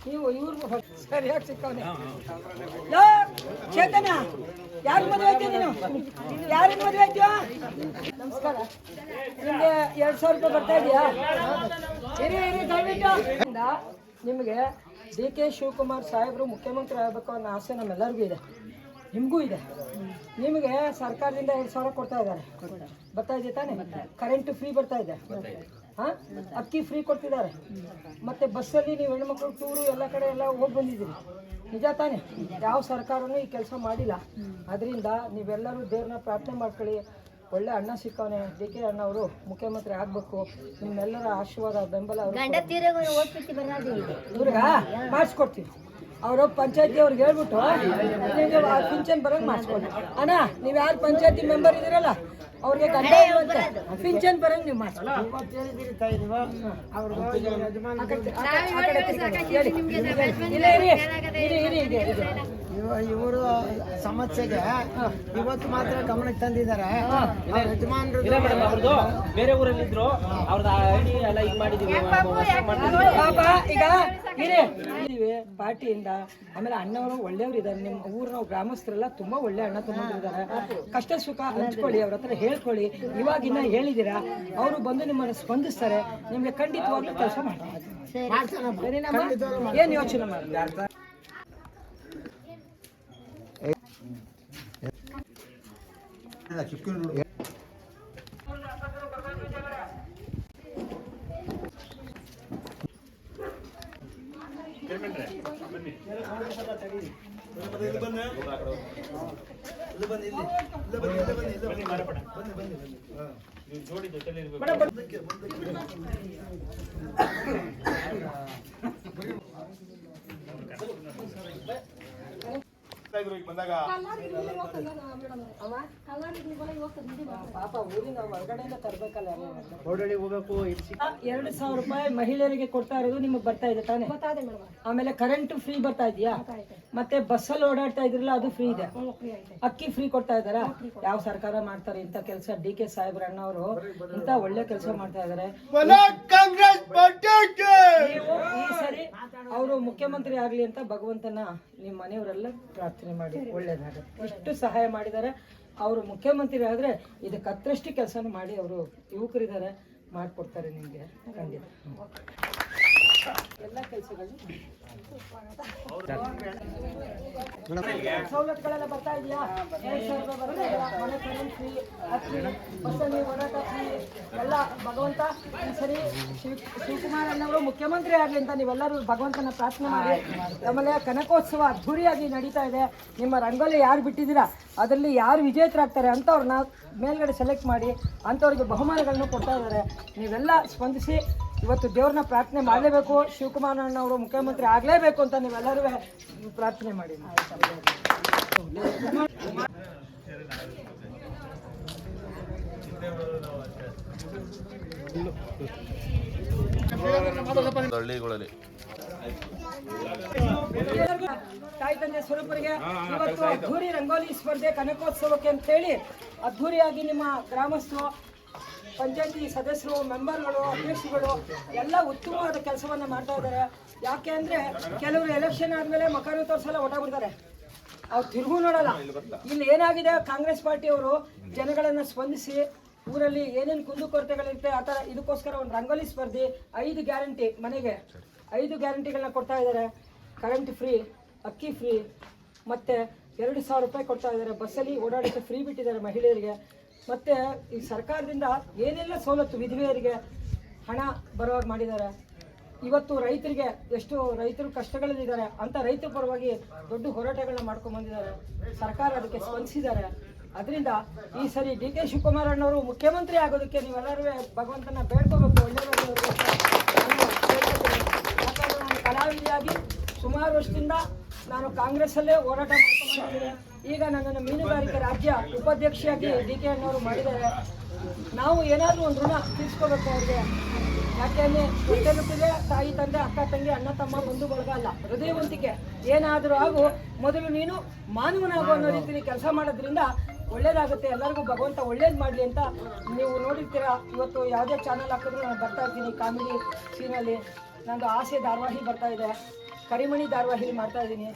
ನೀವು ಇವ್ರಿಗೂ ಸರಿಯಾಗಿ ಸಿಕ್ಕವನೆ. ಚೇತನ, ಯಾರು ಮದುವೆ ಆಯ್ತೀಯ ನೀನು? ಯಾರಿನ ಮದುವೆ ಆಯ್ತೀಯ? ನಮಸ್ಕಾರ. ನಿಮಗೆ 2,000 ರೂಪಾಯಿ ಬರ್ತಾ ಇದೆಯಾ? ದಯವಿಟ್ಟು ನಿಮಗೆ ಡಿ ಕೆ ಶಿವಕುಮಾರ್ ಸಾಹೇಬರು ಮುಖ್ಯಮಂತ್ರಿ ಆಗಬೇಕು ಅನ್ನೋ ಆಸೆ ನಮ್ಮೆಲ್ಲರಿಗೂ ಇದೆ, ನಿಮಗೂ ಇದೆ. ನಿಮಗೆ ಸರ್ಕಾರದಿಂದ 2,000 ಕೊಡ್ತಾ ಇದ್ದಾರೆ, ಬರ್ತಾ ಇದೆ ತಾನೇ? ಕರೆಂಟ್ ಫ್ರೀ ಬರ್ತಾ ಇದೆ, ಹಾಂ, ಅಕ್ಕಿ ಫ್ರೀ ಕೊಡ್ತಿದ್ದಾರೆ. ಮತ್ತು ಬಸ್ಸಲ್ಲಿ ನೀವು ಹೆಣ್ಮಕ್ಳು ಟೂರು ಎಲ್ಲ ಕಡೆ ಎಲ್ಲ ಹೋಗಿ ಬಂದಿದ್ದೀರಿ, ನಿಜ ತಾನೇ? ಯಾವ ಸರ್ಕಾರನೂ ಈ ಕೆಲಸ ಮಾಡಿಲ್ಲ. ಅದರಿಂದ ನೀವೆಲ್ಲರೂ ದೇವ್ರನ್ನ ಪ್ರಾರ್ಥನೆ ಮಾಡ್ಕೊಳ್ಳಿ. ಒಳ್ಳೆ ಅಣ್ಣ ಸಿಕ್ಕವನೆ, ಡಿ ಕೆ ಅಣ್ಣ ಅವರು ಮುಖ್ಯಮಂತ್ರಿ ಆಗಬೇಕು. ನಿಮ್ಮೆಲ್ಲರ ಆಶೀರ್ವಾದ ಬೆಂಬಲ ಇವ್ರಿಗ ಮಾಡಿಸ್ಕೊಡ್ತೀವಿ. ಅವರು ಪಂಚಾಯತಿ ಅವ್ರಿಗೆ ಹೇಳ್ಬಿಟ್ಟು ನಿಮಗೆ ಪಿಂಚನ್ ಬರೋಂಗೆ ಮಾಡಿಸ್ಕೊಡಿ. ಅಣ್ಣ, ನೀವು ಯಾರು ಪಂಚಾಯತಿ ಮೆಂಬರ್ ಇದ್ದೀರಲ್ಲ ಅವ್ರಿಗೆ ಗಂಡ ಪಿಂಚನ್ ಬರೋಂಗೆ ನೀವು ಮಾಡಿಸ್ಕೊಡಿ. ಇವರು ಸಮಸ್ಯೆಗೆ ಇವತ್ತು ಮಾತ್ರ ಗಮನಕ್ಕೆ ತಂದಿದ್ದಾರೆ. ಬೇರೆ ಊರಲ್ಲಿದ್ರು ಅವ್ರದ್ದು ಐಡಿ ಎಲ್ಲ ಇದು ಮಾಡಿದೀವಿ. ಈಗ ಪಾರ್ಟಿಯಿಂದ ಆಮೇಲೆ ಅಣ್ಣವರು ಒಳ್ಳೆಯವರು ಇದ್ದಾರೆ. ನಿಮ್ಮ ಊರಿನ ಗ್ರಾಮಸ್ಥರೆಲ್ಲ ತುಂಬಾ ಒಳ್ಳೆ ಅಣ್ಣ ತಮ್ಮಂದಿರಿದ್ದಾರೆ. ಕಷ್ಟ ಸುಖ ಹಂಚ್ಕೊಳ್ಳಿ, ಅವ್ರ ಹತ್ರ ಹೇಳ್ಕೊಳ್ಳಿ. ಇವಾಗಿನ್ನ ಹೇಳಿದ್ದೀರಾ, ಅವರು ಬಂದು ನಿಮ್ಮನ್ನು ಸ್ಪಂದಿಸ್ತಾರೆ. ನಿಮ್ಗೆ ಖಂಡಿತವಾಗ್ಲೂ ಕೆಲಸ ಮಾಡ್ತಾರೆ. ಏನ್ ಯೋಚನೆ ಮಾಡಿ ಜೋಡಿ ಜೊತೆಲಿ ಪಾಪ ಊರಿನ ಹೊರಗಡೆಯಿಂದ ತರಬೇಕಲ್ಲ. ಹೋಗ್ಬೇಕು. 2,000 ರೂಪಾಯಿ ಮಹಿಳೆಯರಿಗೆ ಕೊಡ್ತಾ ಇರೋದು ನಿಮಗೆ ಬರ್ತಾ ಇದೆ ತಾನೆ? ಆಮೇಲೆ ಕರೆಂಟ್ ಫ್ರೀ ಬರ್ತಾ ಇದೆಯಾ? ಮತ್ತೆ ಬಸ್ಸಲ್ಲಿ ಓಡಾಡ್ತಾ ಇದ್ರಲ್ಲ, ಅದು ಫ್ರೀ ಇದೆ. ಅಕ್ಕಿ ಫ್ರೀ ಕೊಡ್ತಾ ಇದಾರ. ಯಾವ ಸರ್ಕಾರ ಮಾಡ್ತಾರೆ ಇಂಥ ಕೆಲಸ? ಡಿ ಕೆ ಸಾಹೇಬ್ರಣ್ಣ ಅವರು ಇಂಥ ಒಳ್ಳೆ ಕೆಲಸ ಮಾಡ್ತಾ ಇದಾರೆ. ಈ ಸರಿ ಅವರು ಮುಖ್ಯಮಂತ್ರಿ ಆಗ್ಲಿ ಅಂತ ಭಗವಂತನ ನಿಮ್ಮ ಮನೆಯವರೆಲ್ಲ ಪ್ರಾರ್ಥನೆ ಪ್ರಾರ್ಥನೆ ಮಾಡಿ ಒಳ್ಳೇದಾಗುತ್ತೆ. ಇಷ್ಟು ಸಹಾಯ ಮಾಡಿದ್ದಾರೆ. ಅವರು ಮುಖ್ಯಮಂತ್ರಿ ಆದರೆ ಇದಕ್ಕೆ ಹತ್ತರಷ್ಟು ಕೆಲಸನೂ ಮಾಡಿ ಅವರು ಯುವಕರಿದ್ದಾರೆ, ಮಾಡಿಕೊಡ್ತಾರೆ ನಿಮಗೆ ಖಂಡಿತ ಎಲ್ಲ ಕೆಲಸಗಳು. ಸವಲತ್ತುಗಳೆಲ್ಲ ಬರ್ತಾ ಇದೆಯಾ? 2,000 ರೂಪಾಯಿ ಬರ್ತಾ ಇದೆಯಾ? ಮನೆ ಕರೆಂಟ್ ಫ್ರೀ, ಅಕ್ಕಿ, ಬಸ್ಸಲ್ಲಿ ಓಡಾಟ ಫ್ರೀ ಎಲ್ಲ. ಭಗವಂತ ಈ ಸರಿ ಶಿವಕುಮಾರ್ ಅಣ್ಣವರು ಮುಖ್ಯಮಂತ್ರಿ ಆಗಲಿ ಅಂತ ನೀವೆಲ್ಲರೂ ಭಗವಂತನ ಪ್ರಾರ್ಥನೆ ಮಾಡಿ. ಆಮೇಲೆ ಕನಕೋತ್ಸವ ಅದ್ಧೂರಿಯಾಗಿ ನಡೀತಾ ಇದೆ. ನಿಮ್ಮ ರಂಗೋಲಿ ಯಾರು ಬಿಟ್ಟಿದ್ದೀರಾ ಅದರಲ್ಲಿ ಯಾರು ವಿಜೇತರಾಗ್ತಾರೆ ಅಂಥವ್ರನ್ನ ಮೇಲ್ಗಡೆ ಸೆಲೆಕ್ಟ್ ಮಾಡಿ ಅಂಥವ್ರಿಗೆ ಬಹುಮಾನಗಳನ್ನು ಕೊಡ್ತಾ ಇದ್ದಾರೆ. ನೀವೆಲ್ಲ ಸ್ಪಂದಿಸಿ ಇವತ್ತು ದೇವ್ರನ್ನ ಪ್ರಾರ್ಥನೆ ಮಾಡಲೇಬೇಕು. ಶಿವಕುಮಾರ್ ಅಣ್ಣವರು ಮುಖ್ಯಮಂತ್ರಿ ಆಗಲೇಬೇಕು ಅಂತ ನೀವೆಲ್ಲರೂ ಪ್ರಾರ್ಥನೆ ಮಾಡಿ. ಹಳ್ಳಿಗಳಲ್ಲಿ ತಾಯಿ ತಂದೆ ಸ್ವರೂಪರಿಗೆ ಇವತ್ತು ಅದ್ಧೂರಿ ರಂಗೋಲಿ ಸ್ಪರ್ಧೆ ಕನಕೋತ್ಸವಕ್ಕೆ ಅಂತ ಹೇಳಿ ಅದ್ಧೂರಿಯಾಗಿ ನಿಮ್ಮ ಗ್ರಾಮಸ್ಥರು, ಪಂಚಾಯತಿ ಸದಸ್ಯರು, ಮೆಂಬರ್ಗಳು, ಅಧ್ಯಕ್ಷಗಳು ಎಲ್ಲ ಉತ್ತಮವಾದ ಕೆಲಸವನ್ನ ಮಾಡ್ತಾ ಇದ್ದಾರೆ. ಯಾಕೆ ಅಂದ್ರೆ ಕೆಲವರು ಎಲೆಕ್ಷನ್ ಆದ್ಮೇಲೆ ಮಕಾನು ತೋರಿಸಲ್ಲ, ಓಟ ಬಿಡ್ತಾರೆ, ಅವ್ರು ತಿರುಗು ನೋಡಲ್ಲ. ಇಲ್ಲಿ ಏನಾಗಿದೆ, ಕಾಂಗ್ರೆಸ್ ಪಾರ್ಟಿಯವರು ಜನಗಳನ್ನ ಸ್ಪಂದಿಸಿ ಊರಲ್ಲಿ ಏನೇನು ಕುಂದುಕೊರತೆಗಳಿರುತ್ತೆ ಆ ಥರ ಇದಕ್ಕೋಸ್ಕರ ಒಂದು ರಂಗೋಲಿ ಸ್ಪರ್ಧೆ, 5 ಗ್ಯಾರಂಟಿ, ಮನೆಗೆ 5 ಗ್ಯಾರಂಟಿಗಳನ್ನ ಕೊಡ್ತಾ ಇದ್ದಾರೆ. ಕರೆಂಟ್ ಫ್ರೀ, ಅಕ್ಕಿ ಫ್ರೀ, ಮತ್ತು 2,000 ರೂಪಾಯಿ ಕೊಡ್ತಾ ಇದ್ದಾರೆ. ಬಸ್ಸಲ್ಲಿ ಓಡಾಡೋಕ್ಕೆ ಫ್ರೀ ಬಿಟ್ಟಿದ್ದಾರೆ ಮಹಿಳೆಯರಿಗೆ. ಮತ್ತು ಈ ಸರ್ಕಾರದಿಂದ ಏನೆಲ್ಲ ಸವಲತ್ತು ವಿಧವೆಯರಿಗೆ ಹಣ ಬರೋವಾಗ ಮಾಡಿದ್ದಾರೆ. ಇವತ್ತು ರೈತರಿಗೆ ಎಷ್ಟು ರೈತರು ಕಷ್ಟಗಳಲ್ಲಿದ್ದಾರೆ ಅಂತ ರೈತರ ಪರವಾಗಿ ದೊಡ್ಡ ಹೋರಾಟಗಳನ್ನ ಮಾಡ್ಕೊಂಡು ಬಂದಿದ್ದಾರೆ. ಸರ್ಕಾರ ಅದಕ್ಕೆ ಸ್ಪಂದಿಸಿದ್ದಾರೆ. ಅದರಿಂದ ಈ ಸರಿ ಡಿ.ಕೆ. ಶಿವಕುಮಾರ್ ಅಣ್ಣವರು ಮುಖ್ಯಮಂತ್ರಿ ಆಗೋದಕ್ಕೆ ನೀವೆಲ್ಲರೂ ಭಗವಂತನ ಬೇಡ್ಕೋಬೇಕು. ಒಳ್ಳೆಯದಾಗಿ ಯಾಕಂದರೆ ನಾನು ಕಲಾವಿದೆಯಾಗಿ ಸುಮಾರು ವರ್ಷದಿಂದ ನಾನು ಕಾಂಗ್ರೆಸ್ಸಲ್ಲೇ ಹೋರಾಟ ಮಾಡ್ಕೊಂಡು ಬಂದಿದ್ದೇನೆ. ಈಗ ನನ್ನನ್ನು ಮೀನುಗಾರಿಕೆ ರಾಜ್ಯ ಉಪಾಧ್ಯಕ್ಷೆಯಾಗಿ ಡಿ.ಕೆ. ಅಣ್ಣವರು ಮಾಡಿದ್ದಾರೆ. ನಾವು ಏನಾದರೂ ಒಂದು ಋಣ ತೀರಿಸ್ಕೋಬೇಕು ಅವ್ರಿಗೆ. ಯಾಕೆಂದರೆ ಹೊಟ್ಟೆಲುಪ್ಪಿಗೆ ತಾಯಿ ತಂದೆ, ಅಕ್ಕ ತಂಗಿ, ಅಣ್ಣ ತಮ್ಮ, ಬಂಧು ಬಳಗ ಅಲ್ಲ, ಹೃದಯವಂತಿಕೆ. ಏನಾದರೂ ಆಗು, ಮೊದಲು ನೀನು ಮಾನವನಾಗು ಅನ್ನೋ ರೀತಿಯಲ್ಲಿ ಕೆಲಸ ಮಾಡೋದ್ರಿಂದ ಒಳ್ಳೇದಾಗುತ್ತೆ. ಎಲ್ಲರಿಗೂ ಭಗವಂತ ಒಳ್ಳೇದು ಮಾಡಲಿ ಅಂತ ನೀವು ನೋಡಿರ್ತೀರ. ಇವತ್ತು ಯಾವುದೇ ಚಾನಲ್ ಹಾಕಿದ್ರು ನಾನು ಬರ್ತಾ ಇರ್ತೀನಿ. ಕಾಮಿಡಿ ಸೀನಲ್ಲಿ ನಂದು ಆಸೆ ಧಾರಾವಾಹಿ ಬರ್ತಾ ಇದೆ, ಕರಿಮಣಿ ಧಾರಾವಾಹಿ ಮಾಡ್ತಾ ಇದ್ದೀನಿ,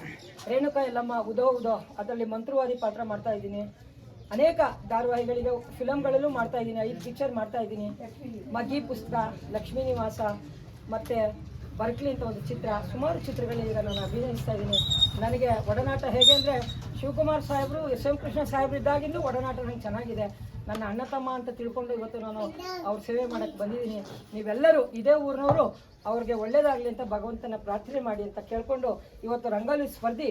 ರೇಣುಕಾ ಎಲ್ಲಮ್ಮ ಉದೋ ಉದೋ ಅದರಲ್ಲಿ ಮಂತ್ರವಾದಿ ಪಾತ್ರ ಮಾಡ್ತಾ ಇದ್ದೀನಿ. ಅನೇಕ ಧಾರಾವಾಹಿಗಳಿಗೆ, ಫಿಲಮ್ಗಳಲ್ಲೂ ಮಾಡ್ತಾ ಇದ್ದೀನಿ. 5 ಪಿಕ್ಚರ್ ಮಾಡ್ತಾ ಇದ್ದೀನಿ. ಮಗ್ಗಿ ಪುಸ್ತಕ, ಲಕ್ಷ್ಮೀ ನಿವಾಸ, ಮತ್ತು ಬರ್ಕ್ಲಿ ಅಂತ ಒಂದು ಚಿತ್ರ, ಸುಮಾರು ಚಿತ್ರಗಳೀಗ ನಾನು ಅಭಿನಯಿಸ್ತಾ ಇದ್ದೀನಿ. ನನಗೆ ಒಡನಾಟ ಹೇಗೆ ಅಂದರೆ ಶಿವಕುಮಾರ್ ಸಾಹೇಬರು, ಎಸ್.ಎಂ. ಕೃಷ್ಣ ಸಾಹೇಬರು ಇದ್ದಾಗಿಂದು ಒಡನಾಟ ನನಗೆ ಚೆನ್ನಾಗಿದೆ. ನನ್ನ ಅಣ್ಣ ತಮ್ಮ ಅಂತ ತಿಳ್ಕೊಂಡು ಇವತ್ತು ನಾನು ಅವ್ರ ಸೇವೆ ಮಾಡೋಕ್ಕೆ ಬಂದಿದ್ದೀನಿ. ನೀವೆಲ್ಲರೂ ಇದೇ ಊರಿನವರು, ಅವ್ರಿಗೆ ಒಳ್ಳೇದಾಗಲಿ ಅಂತ ಭಗವಂತನ ಪ್ರಾರ್ಥನೆ ಮಾಡಿ ಅಂತ ಕೇಳಿಕೊಂಡು ಇವತ್ತು ರಂಗೋಲಿ ಸ್ಪರ್ಧೆ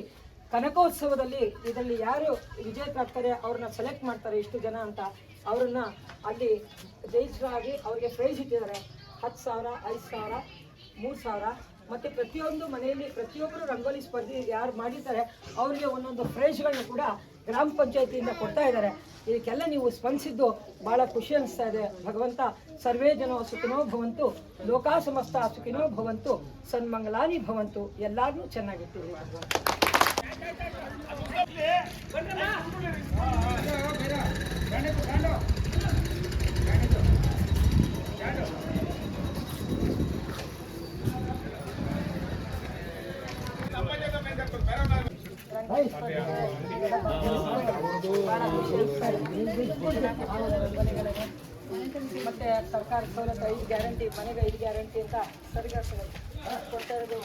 ಕನಕೋತ್ಸವದಲ್ಲಿ ಇದರಲ್ಲಿ ಯಾರು ವಿಜೇತರಾಗ್ತಾರೆ ಅವ್ರನ್ನ ಸೆಲೆಕ್ಟ್ ಮಾಡ್ತಾರೆ, ಇಷ್ಟು ಜನ ಅಂತ. ಅವ್ರನ್ನ ಅಲ್ಲಿ ಜಯಿಸರಾಗಿ ಅವ್ರಿಗೆ ಪ್ರೈಸ್ ಇಟ್ಟಿದ್ದಾರೆ. 10,000, 5,000, 3,000 ಮತ್ತು ಪ್ರತಿಯೊಂದು ಮನೆಯಲ್ಲಿ ಪ್ರತಿಯೊಬ್ಬರು ರಂಗೋಲಿ ಸ್ಪರ್ಧೆ ಯಾರು ಮಾಡಿದ್ದಾರೆ ಅವ್ರಿಗೆ ಒಂದೊಂದು ಪ್ರೈಸ್ಗಳನ್ನ ಕೂಡ ಗ್ರಾಮ ಪಂಚಾಯತಿಯಿಂದ ಕೊಡ್ತಾ ಇದ್ದಾರೆ. ಇದಕ್ಕೆಲ್ಲ ನೀವು ಸ್ಪಂದಿಸಿದ್ದು ಭಾಳ ಖುಷಿ ಅನಿಸ್ತಾ ಇದೆ. ಭಗವಂತ ಸರ್ವೇ ಜನ ಸುಖಿನೋ ಭವಂತು, ಲೋಕಾ ಸಮಸ್ತ ಸುಖಿನೋ ಭವಂತು, ಸನ್ಮಂಗಲಾನಿ ಭವಂತು. ಎಲ್ಲಾರನ್ನೂ ಚೆನ್ನಾಗಿರ್ತೀವಿ ಭಗವಂತ. ಮತ್ತೆ ಸರ್ಕಾರ ಸವಲತ್ತು 5 ಗ್ಯಾರಂಟಿ, ಮನೆಗೆ 5 ಗ್ಯಾರಂಟಿ ಅಂತ ಸರಿಗ ಕೊಡ್ತಾ ಇರೋದು.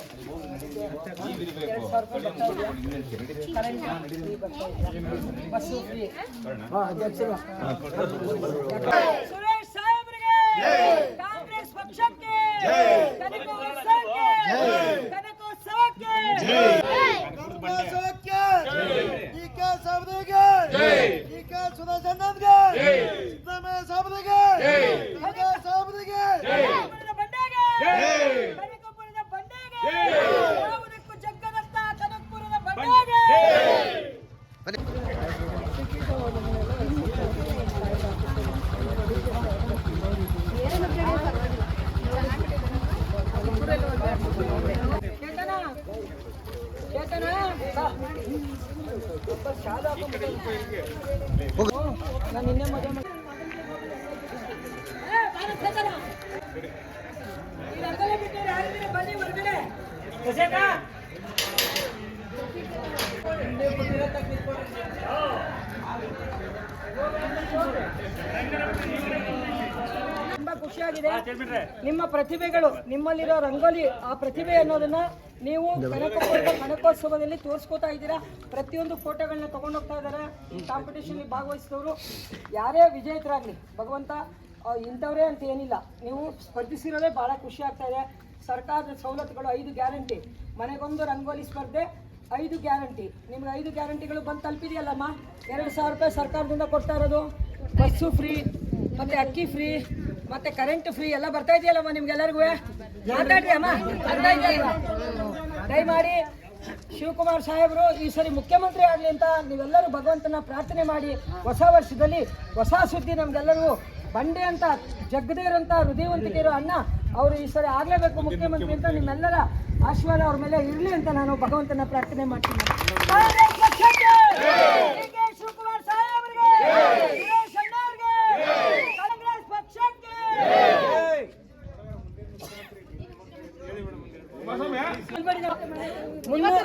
2,000 ರೂಪಾಯಿ ಬರ್ತಾ ಇದೆಯಾ? ಕರೆಂಟ್ ಫ್ರೀ ಬರ್ತಾ ಇದೆಯಾ? Bus free. ಸುರೇಶ್ ಸಾಹೇಬ್ರಿಗೆ, ಕಾಂಗ್ರೆಸ್ ಪಕ್ಷಕ್ಕೆ, ಕನಕೋತ್ಸವಕ್ಕೆ, ಕನಕೋತ್ಸವಕ್ಕೆ, ಡಿ.ಕೆ. ಸಾಹೇಬ್ರಿಗೆ, ಡಿ.ಕೆ. ಸುಧಾಚಂದ್ರನ್ಗೆ, ಸಿದ್ದರಾಮಯ್ಯ ಸಾಹೇಬ್ರಿಗೆ, ಡಿ.ಕೆ. ಸಾಹೇಬ್ರಿಗೆ, ಕನಕಪುರದ ಬಂಡೆಗೆ, ಯಾವುದಕ್ಕೂ ಜಗ್ಗದತ್ತ ಕನಕಪುರದ ಬಂಡೆಗೆ. ನಾನು ನಿನ್ನೆ ಮದುವೆ ಮಾಡಿ ಬನ್ನಿ ಹೊರಗಡೆ. ತುಂಬಾ ಖುಷಿಯಾಗಿದೆ. ನಿಮ್ಮ ಪ್ರತಿಭೆಗಳು, ನಿಮ್ಮಲ್ಲಿರೋ ರಂಗೋಲಿ, ಆ ಪ್ರತಿಭೆ ಅನ್ನೋದನ್ನ ನೀವು ಕನಕೋತ್ಸವದಲ್ಲಿ ತೋರಿಸ್ಕೋತಾ ಇದ್ದೀರಾ. ಪ್ರತಿಯೊಂದು ಫೋಟೋಗಳನ್ನ ತಗೊಂಡೋಗ್ತಾ ಇದ್ದಾರೆ. ಈ ಕಾಂಪಿಟೇಷನ್ ಭಾಗವಹಿಸಿದವರು ಯಾರೇ ವಿಜೇತರಾಗಲಿ, ಭಗವಂತ ಇಂಥವ್ರೇ ಅಂತ ಏನಿಲ್ಲ, ನೀವು ಸ್ಪರ್ಧಿಸಿರೋದೇ ಭಾಳ ಖುಷಿ ಆಗ್ತಾ ಇದೆ. ಸರ್ಕಾರದ ಸವಲತ್ತುಗಳು 5 ಗ್ಯಾರಂಟಿ, ಮನೆಗೊಂದು ರಂಗೋಲಿ ಸ್ಪರ್ಧೆ 5 ಗ್ಯಾರಂಟಿ. ನಿಮ್ಗೆ 5 ಗ್ಯಾರಂಟಿಗಳು ಬಂದು ತಲುಪಿದೆಯಲ್ಲಮ್ಮ. 2,000 ರೂಪಾಯಿ ಸರ್ಕಾರದಿಂದ ಕೊಡ್ತಾ ಇರೋದು, ಬಸ್ಸು ಫ್ರೀ, ಮತ್ತೆ ಅಕ್ಕಿ ಫ್ರೀ, ಮತ್ತೆ ಕರೆಂಟ್ ಫ್ರೀ ಎಲ್ಲ ಬರ್ತಾ ಇದೆಯಲ್ಲಮ್ಮ ನಿಮ್ಗೆಲ್ಲರಿಗೂ. ಮಾತಾಡ್ರಿ ಅಮ್ಮ, ಬರ್ತಾ ಇದೆಯಲ್ಲ. ದಯಮಾಡಿ ಶಿವಕುಮಾರ್ ಸಾಹೇಬರು ಈ ಸರಿ ಮುಖ್ಯಮಂತ್ರಿ ಆಗಲಿ ಅಂತ ನೀವೆಲ್ಲರೂ ಭಗವಂತನ ಪ್ರಾರ್ಥನೆ ಮಾಡಿ, ಹೊಸ ವರ್ಷದಲ್ಲಿ ಹೊಸ ಸುದ್ದಿ ನಮ್ಗೆಲ್ಲರಿಗೂ ಬಂಡೆ ಅಂತ ಜಗದೇರಂತ ಹೃದಯವಂತಿಕೆ ಇರೋ ಅಣ್ಣ ಅವರು ಈ ಸರಿ ಆಗಲೇಬೇಕು ಮುಖ್ಯಮಂತ್ರಿ ಅಂತ ನಿಮ್ಮೆಲ್ಲರ ಆಶೀರ್ವಾದ ಅವ್ರ ಮೇಲೆ ಇರಲಿ ಅಂತ ನಾನು ಭಗವಂತನ ಪ್ರಾರ್ಥನೆ ಮಾಡ್ತೀನಿ. ಶಿವಕುಮಾರ್ ಸಾಹೇಬರಿಗೆ, ಸುರೇಶ್ ಅಣ್ಣವ್ರಿಗೆ, ಕಾಂಗ್ರೆಸ್ ಪಕ್ಷಕ್ಕೆ.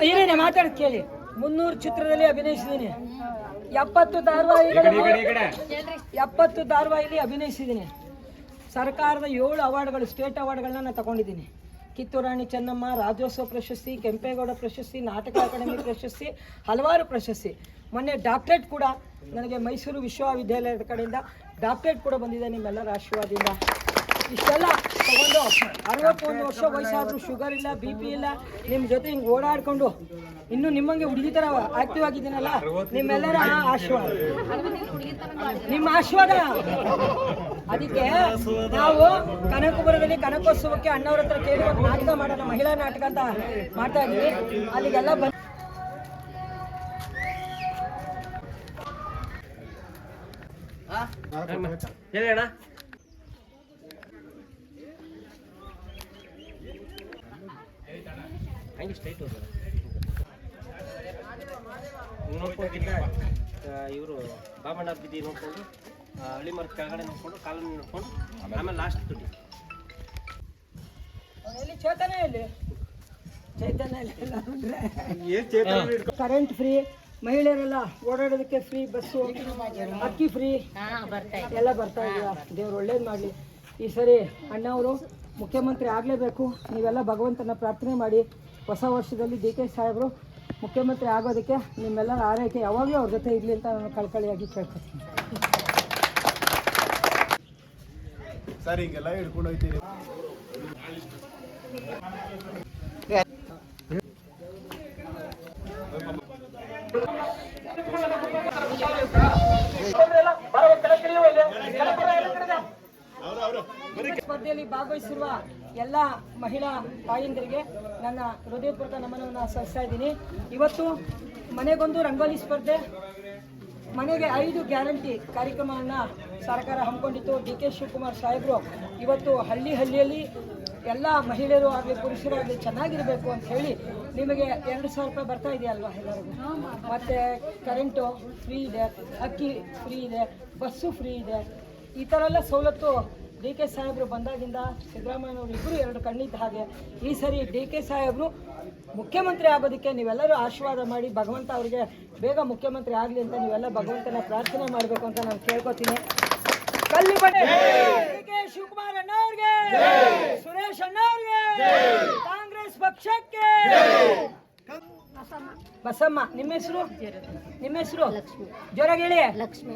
ಏನೇನೆ ಮಾತಾಡ್ ಕೇಳಿ. 300 ಚಿತ್ರದಲ್ಲಿ ಅಭಿನಯಿಸಿದ್ದೀನಿ, 70 ಧಾರಾವಾಹಿಯಲ್ಲಿ ಅಭಿನಯಿಸಿದ್ದೀನಿ. ಸರ್ಕಾರದ 7 ಅವಾರ್ಡ್ಗಳು, ಸ್ಟೇಟ್ ಅವಾರ್ಡ್ಗಳನ್ನ ನಾನು ತಗೊಂಡಿದ್ದೀನಿ. ಕಿತ್ತೂರಾಣಿ ಚೆನ್ನಮ್ಮ, ರಾಜ್ಯೋತ್ಸವ ಪ್ರಶಸ್ತಿ, ಕೆಂಪೇಗೌಡ ಪ್ರಶಸ್ತಿ, ನಾಟಕ ಅಕಾಡೆಮಿ ಪ್ರಶಸ್ತಿ, ಹಲವಾರು ಪ್ರಶಸ್ತಿ. ಮೊನ್ನೆ ಡಾಕ್ಟ್ರೇಟ್ ಕೂಡ ನನಗೆ ಮೈಸೂರು ವಿಶ್ವವಿದ್ಯಾಲಯದ ಕಡೆಯಿಂದ ಡಾಕ್ಟ್ರೇಟ್ ಕೂಡ ಬಂದಿದೆ ನಿಮ್ಮೆಲ್ಲರ ಆಶೀರ್ವಾದದಿಂದ. ಇಷ್ಟೆಲ್ಲ ತಗೊಂಡು 61 ವರ್ಷ ವಯಸ್ಸಾದರೂ ಶುಗರ್ ಇಲ್ಲ, BP ಇಲ್ಲ, ನಿಮ್ಮ ಜೊತೆ ಹಿಂಗೆ ಓಡಾಡ್ಕೊಂಡು ಇನ್ನು ನಿಮ್ಮಂಗೆ ಹುಡುಗಿ ಥರ ಆಕ್ಟಿವ್ ಆಗಿದ್ದೀನಲ್ಲ, ನಿಮ್ಮೆಲ್ಲರ ಆಶೀರ್ವಾದ, ನಿಮ್ಮ ಆಶೀರ್ವಾದ. ಅದಕ್ಕೆ ನಾವು ಕನಕಪುರದಲ್ಲಿ ಕನಕೋತ್ಸವಕ್ಕೆ ಅಣ್ಣವ್ರ ಹತ್ರ ಕೇಳಿ ಒಂದು ನಾಟಕ ಮಾಡೋಣ, ಮಹಿಳಾ ನಾಟಕ ಅಂತ ಮಾಡ್ತಾ ಇದ್ದೀವಿ. ಅಲ್ಲಿಗೆಲ್ಲ ಬಂದು ಹೇಳಿ ಅಣ್ಣ. ಹಂಗೆ ಸ್ಟ್ರೈಟ್ ಹೋಗೋಣ. ನೋಡ್ಕೊಂಡಿದ್ದ ಇವರು ಬಾಮಣ್ಣ ಬಿದ್ದಿ ನೋಡ್ಕೊಂಡು, ಹಳ್ಳಿ ಮರದ ಕೆಳಗಡೆ ನೋಡ್ಕೊಂಡು, ಕಾಲನ್ನು ನೋಡ್ಕೊಂಡು, ಆಮೇಲೆ ಲಾಸ್ಟ್ ತುಡಿ. ಎಲ್ಲಿ ಚೈತನ್ಯ ಕರೆಂಟ್ ಫ್ರೀ, ಮಹಿಳೆಯರೆಲ್ಲ ಓಡಾಡೋದಕ್ಕೆ ಫ್ರೀ, ಬಸ್ಸು, ಅಕ್ಕಿ ಫ್ರೀ ಎಲ್ಲ ಬರ್ತಾ ಇದೆಯಾ. ದೇವ್ರು ಒಳ್ಳೇದು ಮಾಡಲಿ. ಈ ಸರಿ ಅಣ್ಣವರು ಮುಖ್ಯಮಂತ್ರಿ ಆಗಲೇಬೇಕು. ನೀವೆಲ್ಲ ಭಗವಂತನ ಪ್ರಾರ್ಥನೆ ಮಾಡಿ ಹೊಸ ವರ್ಷದಲ್ಲಿ DK ಸಾಹೇಬರು ಮುಖ್ಯಮಂತ್ರಿ ಆಗೋದಕ್ಕೆ ನಿಮ್ಮೆಲ್ಲರ ಆರೈಕೆ ಯಾವಾಗಲೂ ಅವ್ರ ಜೊತೆ ಇರಲಿ ಅಂತ ನಾನು ಕಳ್ಕಳಿಯಾಗಿ ಕೇಳ್ಕೊತೀನಿ. ಸರ್ ಹಿಂಗೆಲ್ಲ ಹಿಡ್ಕೊಂಡು ಹೋಗ್ತೀರಿ. ಸ್ಪರ್ಧೆಯಲ್ಲಿ ಭಾಗವಹಿಸಿರುವ ಎಲ್ಲ ಮಹಿಳಾ ತಾಯಂದಿರಿಗೆ ನನ್ನ ಹೃದಯಪೂರ್ವಕ ನಮನವನ್ನು ಸಲ್ಲಿಸ್ತಾ ಇದ್ದೀನಿ. ಇವತ್ತು ಮನೆಗೊಂದು ರಂಗೋಲಿ ಸ್ಪರ್ಧೆ, ಮನೆಗೆ 5 ಗ್ಯಾರಂಟಿ ಕಾರ್ಯಕ್ರಮವನ್ನು ಸರ್ಕಾರ ಹಮ್ಮಿಕೊಂಡಿತ್ತು. DK ಶಿವಕುಮಾರ್ ಸಾಹೇಬರು ಇವತ್ತು ಹಳ್ಳಿಯಲ್ಲಿ ಎಲ್ಲ ಮಹಿಳೆಯರು ಆಗಲಿ ಪುರುಷರು ಆಗಲಿ ಚೆನ್ನಾಗಿರಬೇಕು ಅಂತ ಹೇಳಿ ನಿಮಗೆ 2,000 ರೂಪಾಯಿ ಬರ್ತಾ ಇದೆಯಲ್ವಾ ಎಲ್ಲರಿಗೂ. ಮತ್ತು ಕರೆಂಟು ಫ್ರೀ ಇದೆ, ಅಕ್ಕಿ ಫ್ರೀ ಇದೆ, ಬಸ್ಸು ಫ್ರೀ ಇದೆ. ಈ ಥರ ಎಲ್ಲ ಸವಲತ್ತು DK ಸಾಹೇಬರು ಬಂದಾಗಿಂದ ಸಿದ್ದರಾಮಯ್ಯನವರು ಇಬ್ಬರು 2 ಕಣ್ಣಿದ್ದ ಹಾಗೆ. ಈ ಸರಿ DK ಸಾಹೇಬರು ಮುಖ್ಯಮಂತ್ರಿ ಆಗೋದಕ್ಕೆ ನೀವೆಲ್ಲರೂ ಆಶೀರ್ವಾದ ಮಾಡಿ, ಭಗವಂತ ಅವರಿಗೆ ಬೇಗ ಮುಖ್ಯಮಂತ್ರಿ ಆಗಲಿ ಅಂತ ನೀವೆಲ್ಲ ಭಗವಂತನ ಪ್ರಾರ್ಥನೆ ಮಾಡಬೇಕು ಅಂತ ನಾನು ಕೇಳ್ಕೊತೀನಿ. ಕಲ್ಲು ಬಡೆ DK ಶಿವಕುಮಾರ್ ಅಣ್ಣವ್ರಿಗೆ, ಸುರೇಶ್ ಅಣ್ಣವ್ರಿಗೆ, ಕಾಂಗ್ರೆಸ್ ಪಕ್ಷಕ್ಕೆ. ಬಸಮ್ಮ, ನಿಮ್ಮ ಹೆಸರು? ಜೋರಾಗಿ ಹೇಳಿ. ಲಕ್ಷ್ಮಿ.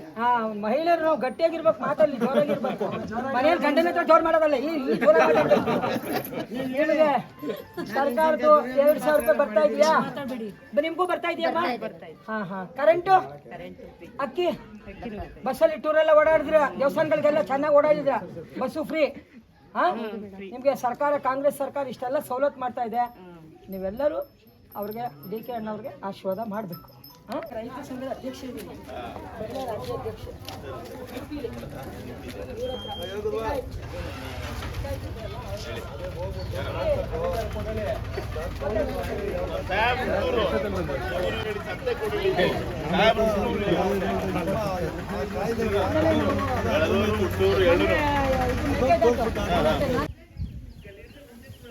ಮಹಿಳೆಯರು ನಾವು ಗಟ್ಟಿಯಾಗಿರ್ಬೇಕು, ಮಾತಲ್ಲಿ ಜೋರಾಗಿರ್ಬೇಕು. ಮನೆಯಲ್ಲಿ ಗಂಡನ ಹತ್ರ ಜೋರ್ ಮಾಡೋದಲ್ಲ, ಈ ನಿಮಗೆ ಸರ್ಕಾರದ್ದು 2,000 ರೂಪಾಯಿ ಬರ್ತಾ ಇದೆಯಾ? ನಿಮ್ಗೂ ಬರ್ತಾ ಇದೆಯಮ್ಮ? ಕರೆಂಟು, ಅಕ್ಕಿ, ಬಸ್ಸಲ್ಲಿ ಟೂರೆಲ್ಲ ಓಡಾಡಿದ್ರ, ದೇವಸ್ಥಾನಗಳಿಗೆಲ್ಲ ಚೆನ್ನಾಗಿ ಓಡಾಡಿದ್ರ, ಬಸ್ಸು ಫ್ರೀ. ನಿಮ್ಗೆ ಸರ್ಕಾರ, ಕಾಂಗ್ರೆಸ್ ಸರ್ಕಾರ ಇಷ್ಟೆಲ್ಲ ಸವಲತ್ತು ಮಾಡ್ತಾ ಇದೆ. ನೀವೆಲ್ಲರೂ ಅವ್ರಿಗೆ, DK ಅಣ್ಣವ್ರಿಗೆ ಆಶೀರ್ವಾದ ಮಾಡಬೇಕು. ರೈತ ಸಂಘದ ಅಧ್ಯಕ್ಷ ಇದ್ದೀನಿ, ರಾಜ್ಯ ಅಧ್ಯಕ್ಷ.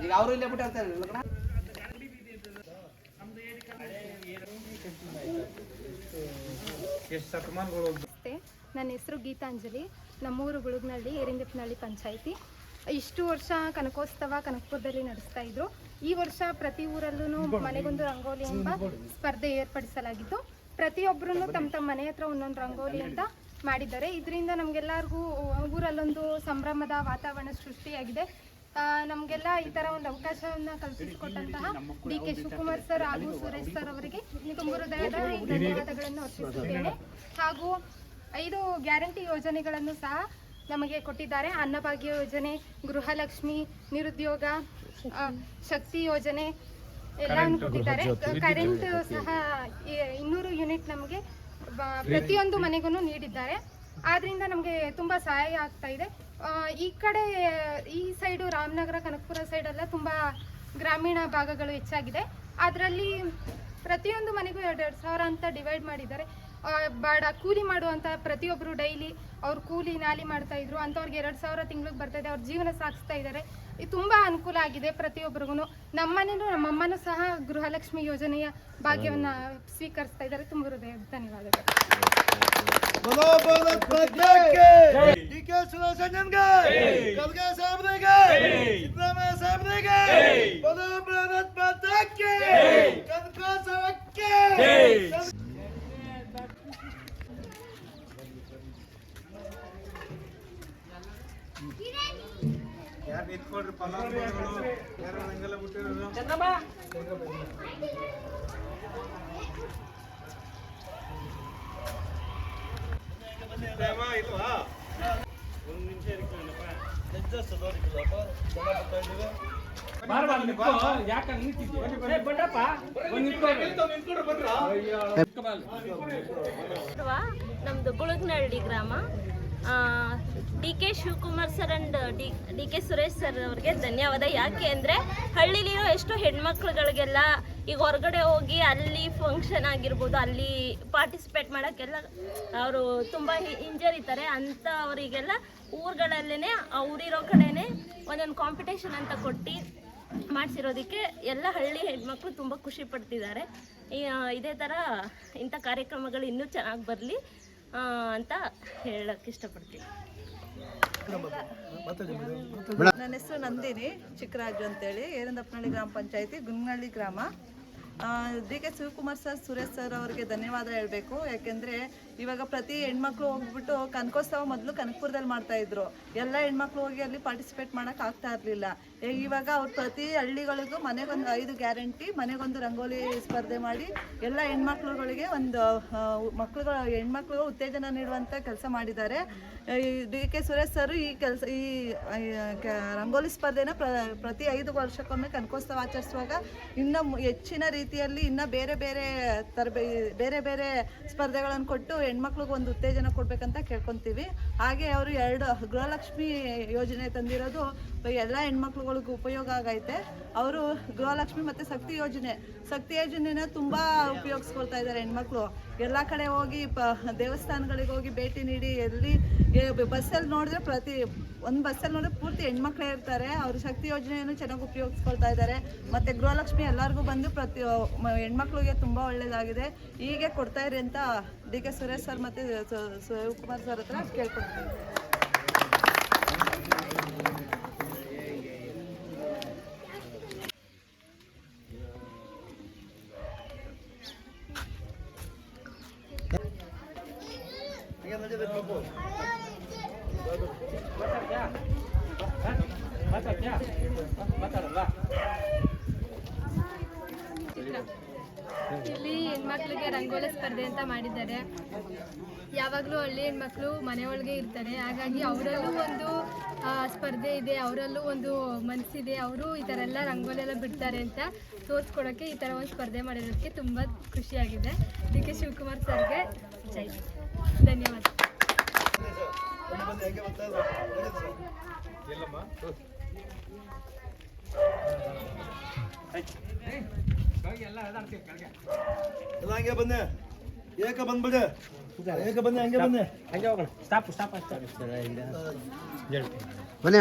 ಈಗ ಅವರು ಇಲ್ಲೇ ಬಿಟ್ಟಿರ್ತಾರೆ. ನಮಸ್ತೆ, ನನ್ನ ಹೆಸರು ಗೀತಾಂಜಲಿ. ನಮ್ಮೂರು ಗುಳುಗ್ನಹಳ್ಳಿ, ಏರಿಂದಿಪ್ಪನಹಳ್ಳಿ ಪಂಚಾಯಿತಿ. ಇಷ್ಟು ವರ್ಷ ಕನಕೋತ್ಸವ ಕನಕಪುರದಲ್ಲಿ ನಡೆಸ್ತಾ ಇದ್ರು. ಈ ವರ್ಷ ಪ್ರತಿ ಊರಲ್ಲೂ ಮನೆಗೊಂದು ರಂಗೋಲಿ ಎಂಬ ಸ್ಪರ್ಧೆ ಏರ್ಪಡಿಸಲಾಗಿದ್ದು, ಪ್ರತಿಯೊಬ್ಬರೂ ತಮ್ಮ ಮನೆ ಹತ್ರ ಒಂದೊಂದು ರಂಗೋಲಿ ಅಂತ ಮಾಡಿದ್ದಾರೆ. ಇದರಿಂದ ನಮಗೆಲ್ಲರಿಗೂ ಊರಲ್ಲೊಂದು ಸಂಭ್ರಮದ ವಾತಾವರಣ ಸೃಷ್ಟಿಯಾಗಿದೆ. ನಮಗೆಲ್ಲ ಈ ಥರ ಒಂದು ಅವಕಾಶವನ್ನು ಕಲ್ಪಿಸಿಕೊಟ್ಟಂತಹ DK ಶಿವಕುಮಾರ್ ಸರ್ ಹಾಗೂ ಸುರೇಶ್ ಸರ್ ಅವರಿಗೆ ತುಂಬ ಹೃದಯದ ಧನ್ಯವಾದಗಳನ್ನು ಅರ್ಪಿಸುತ್ತೇನೆ. ಹಾಗೂ 5 ಗ್ಯಾರಂಟಿ ಯೋಜನೆಗಳನ್ನು ಸಹ ನಮಗೆ ಕೊಟ್ಟಿದ್ದಾರೆ. ಅನ್ನಭಾಗ್ಯ ಯೋಜನೆ, ಗೃಹಲಕ್ಷ್ಮಿ, ನಿರುದ್ಯೋಗ, ಶಕ್ತಿ ಯೋಜನೆ ಎಲ್ಲವನ್ನು ಕೊಟ್ಟಿದ್ದಾರೆ. ಕರೆಂಟ್ ಸಹ 200 ಯೂನಿಟ್ ನಮಗೆ ಪ್ರತಿಯೊಂದು ಮನೆಗೂ ನೀಡಿದ್ದಾರೆ. ಆದ್ದರಿಂದ ನಮಗೆ ತುಂಬ ಸಹಾಯ ಆಗ್ತಾ ಇದೆ. ಈ ಕಡೆ ಈ ಸೈಡು ರಾಮನಗರ, ಕನಕಪುರ ಸೈಡೆಲ್ಲ ತುಂಬ ಗ್ರಾಮೀಣ ಭಾಗಗಳು ಹೆಚ್ಚಾಗಿದೆ. ಅದರಲ್ಲಿ ಪ್ರತಿಯೊಂದು ಮನೆಗೂ 2,000 ಅಂತ ಡಿವೈಡ್ ಮಾಡಿದ್ದಾರೆ. ಕೂಲಿ ಮಾಡುವಂಥ ಪ್ರತಿಯೊಬ್ಬರು ಡೈಲಿ ಅವ್ರು ಕೂಲಿ ನಾಲಿ ಮಾಡ್ತಾಯಿದ್ರು, ಅಂಥವ್ರಿಗೆ 2,000 ತಿಂಗ್ಳಿಗೆ ಬರ್ತಾಯಿದೆ. ಅವ್ರ ಜೀವನ ಸಾಗಿಸ್ತಾ ಇದ್ದಾರೆ. ಇದು ತುಂಬ ಅನುಕೂಲ ಆಗಿದೆ ಪ್ರತಿಯೊಬ್ಬರಿಗೂ. ನಮ್ಮಮ್ಮನೂ ಸಹ ಗೃಹಲಕ್ಷ್ಮಿ ಯೋಜನೆಯ ಭಾಗ್ಯವನ್ನು ಸ್ವೀಕರಿಸ್ತಾ ಇದ್ದಾರೆ. ತುಂಬ ಹೃದಯ ಧನ್ಯವಾದಗಳು. DK ಸುರೇಶಣ್ಣನ್ಗೆ, ಖರ್ಗೆ ಸಾಹೇಬ್ರಿಗೆ, ಸಿದ್ದರಾಮಯ್ಯ ಸಾಹೇಬ್ರಿಗೆ, ಬಲೋ ಭಾರತ್ ಮಾತಾಕ್ಕೆ, ಕನಕೋತ್ಸವಕ್ಕೆ. ನಮ್ದು ಗುಳುಗ್ನಹಳ್ಳಿ ಗ್ರಾಮ. DK Shivakumar sir and DK Suresh sir ಅವ್ರಿಗೆ ಧನ್ಯವಾದ. ಯಾಕೆ ಅಂದರೆ ಹಳ್ಳಿಲಿರೋ ಎಷ್ಟೋ ಹೆಣ್ಮಕ್ಳುಗಳಿಗೆಲ್ಲ ಈಗ ಹೊರಗಡೆ ಹೋಗಿ ಅಲ್ಲಿ ಫಂಕ್ಷನ್ ಆಗಿರ್ಬೋದು, ಅಲ್ಲಿ ಪಾರ್ಟಿಸಿಪೇಟ್ ಮಾಡೋಕ್ಕೆಲ್ಲ ಅವರು ತುಂಬ ಹಿಂಜರಿತಾರೆ. ಅಂಥ ಅವರಿಗೆಲ್ಲ ಊರುಗಳಲ್ಲೇ ಊರಿರೋ ಕಡೆನೇ ಒಂದೊಂದು ಕಾಂಪಿಟೇಷನ್ ಅಂತ ಕೊಟ್ಟು ಮಾಡಿಸಿರೋದಕ್ಕೆ ಎಲ್ಲ ಹಳ್ಳಿ ಹೆಣ್ಮಕ್ಳು ತುಂಬ ಖುಷಿ ಪಡ್ತಿದ್ದಾರೆ. ಇದೇ ಥರ ಇಂಥ ಕಾರ್ಯಕ್ರಮಗಳು ಇನ್ನೂ ಚೆನ್ನಾಗಿ ಬರಲಿ ಅಂತ ಹೇಳಕ್ಕೆ ಇಷ್ಟಪಡ್ತೀನಿ. ನನ್ನ ಹೆಸರು ನಂದಿನಿ ಚಿಕ್ಕರಾಜು ಅಂತೇಳಿ, ಏರಿಂದಪ್ಪನಹಳ್ಳಿ ಗ್ರಾಮ ಪಂಚಾಯತಿ, ಗುನ್ನಹಳ್ಳಿ ಗ್ರಾಮ. DK Shivakumar sir, Suresh sir ಅವರಿಗೆ ಧನ್ಯವಾದ ಹೇಳಬೇಕು. ಯಾಕೆಂದರೆ ಇವಾಗ ಪ್ರತಿ ಹೆಣ್ಮಕ್ಳು ಹೋಗ್ಬಿಟ್ಟು ಕನಕೋತ್ಸವ ಮೊದಲು ಕನಕಪುರದಲ್ಲಿ ಮಾಡ್ತಾಯಿದ್ರು. ಎಲ್ಲ ಹೆಣ್ಮಕ್ಳು ಹೋಗಿ ಅಲ್ಲಿ ಪಾರ್ಟಿಸಿಪೇಟ್ ಮಾಡೋಕೆ ಆಗ್ತಾ ಇರಲಿಲ್ಲ. ಇವಾಗ ಅವ್ರು ಪ್ರತಿ ಹಳ್ಳಿಗಳಿಗೂ ಮನೆಗೊಂದು 5 ಗ್ಯಾರಂಟಿ, ಮನೆಗೊಂದು ರಂಗೋಲಿ ಸ್ಪರ್ಧೆ ಮಾಡಿ ಎಲ್ಲ ಹೆಣ್ಮಕ್ಳುಗಳಿಗೆ ಒಂದು ಹೆಣ್ಮಕ್ಳಿಗೆ ಉತ್ತೇಜನ ನೀಡುವಂಥ ಕೆಲಸ ಮಾಡಿದ್ದಾರೆ. DK ಸುರೇಶ್ ಸರ್ ಈ ರಂಗೋಲಿ ಸ್ಪರ್ಧೆನ ಪ್ರತಿ 5 ವರ್ಷಕ್ಕೊಮ್ಮೆ ಕನಕೋತ್ಸವ ಆಚರಿಸುವಾಗ ಇನ್ನೂ ಹೆಚ್ಚಿನ ರೀತಿಯಲ್ಲಿ ಇನ್ನೂ ಬೇರೆ ಬೇರೆ ಸ್ಪರ್ಧೆಗಳನ್ನು ಕೊಟ್ಟು ಹೆಣ್ಮಕ್ಳಿಗೆ ಒಂದು ಉತ್ತೇಜನ ಕೊಡಬೇಕಂತ ಕೇಳ್ಕೊತೀವಿ. ಹಾಗೆ ಅವರು 2 ಗೃಹಲಕ್ಷ್ಮಿ ಯೋಜನೆ ತಂದಿರೋದು ಎಲ್ಲ ಹೆಣ್ಮಕ್ಳುಗಳಿಗೂ ಉಪಯೋಗ ಆಗೈತೆ. ಅವರು ಗೃಹಲಕ್ಷ್ಮಿ ಮತ್ತು ಶಕ್ತಿ ಯೋಜನೆನ ತುಂಬ ಉಪಯೋಗಿಸ್ಕೊಳ್ತಾ ಇದ್ದಾರೆ ಹೆಣ್ಮಕ್ಳು. ಎಲ್ಲ ಕಡೆ ಹೋಗಿ ದೇವಸ್ಥಾನಗಳಿಗೆ ಹೋಗಿ ಭೇಟಿ ನೀಡಿ, ಎಲ್ಲಿ ಬಸ್ಸಲ್ಲಿ ನೋಡಿದ್ರೆ ಒಂದು ಬಸ್ಸಲ್ಲಿ ನೋಡಿದ್ರೆ ಪೂರ್ತಿ ಹೆಣ್ಮಕ್ಳೇ ಇರ್ತಾರೆ. ಅವರು ಶಕ್ತಿ ಯೋಜನೆಯನ್ನು ಚೆನ್ನಾಗಿ ಉಪಯೋಗಿಸ್ಕೊಳ್ತಾ ಇದ್ದಾರೆ. ಮತ್ತು ಗೃಹಲಕ್ಷ್ಮಿ ಎಲ್ಲರಿಗೂ ಬಂದು ಹೆಣ್ಮಕ್ಳಿಗೆ ತುಂಬ ಒಳ್ಳೆಯದಾಗಿದೆ. ಹೀಗೆ ಕೊಡ್ತಾ ಇರಿ ಅಂತ DK ಸುರೇಶ್ ಸರ್ ಮತ್ತು ಶಿವಕುಮಾರ್ ಸರ್ ಹತ್ರ ಕೇಳ್ಕೊಡ್ತೀವಿ. ಇಲ್ಲಿ ಹೆಣ್ಮಕ್ಳಿಗೆ ರಂಗೋಲಿ ಸ್ಪರ್ಧೆ ಅಂತ ಮಾಡಿದ್ದಾರೆ. ಯಾವಾಗಲೂ ಹಳ್ಳಿ ಹೆಣ್ಮಕ್ಳು ಮನೆಯೊಳಗೆ ಇರ್ತಾರೆ. ಹಾಗಾಗಿ ಅವರಲ್ಲೂ ಒಂದು ಸ್ಪರ್ಧೆ ಇದೆ, ಅವರಲ್ಲೂ ಒಂದು ಮನಸ್ಸಿದೆ. ಅವರು ಈ ಥರ ಎಲ್ಲ ರಂಗೋಲಿ ಎಲ್ಲ ಬಿಡ್ತಾರೆ ಅಂತ ತೋರಿಸ್ಕೊಡೋಕ್ಕೆ ಈ ಥರ ಒಂದು ಸ್ಪರ್ಧೆ ಮಾಡಿರೋದಕ್ಕೆ ತುಂಬ ಖುಷಿಯಾಗಿದೆ. DK ಶಿವಕುಮಾರ್ ಸರ್ಗೆ ಜೈ, ಧನ್ಯವಾದ. ಎಲ್ಲ ಹಂಗೆ ಬಂದೆ, ಏಕ ಬಂದ್ಬಿಡೆ, ಏಕ ಬಂದೆ, ಹಂಗೆ ಬಂದೆ, ಹಂಗೆ ಹೋಗೋಣ. ಸ್ಟಾಪ್ ಬನ್ನಿ.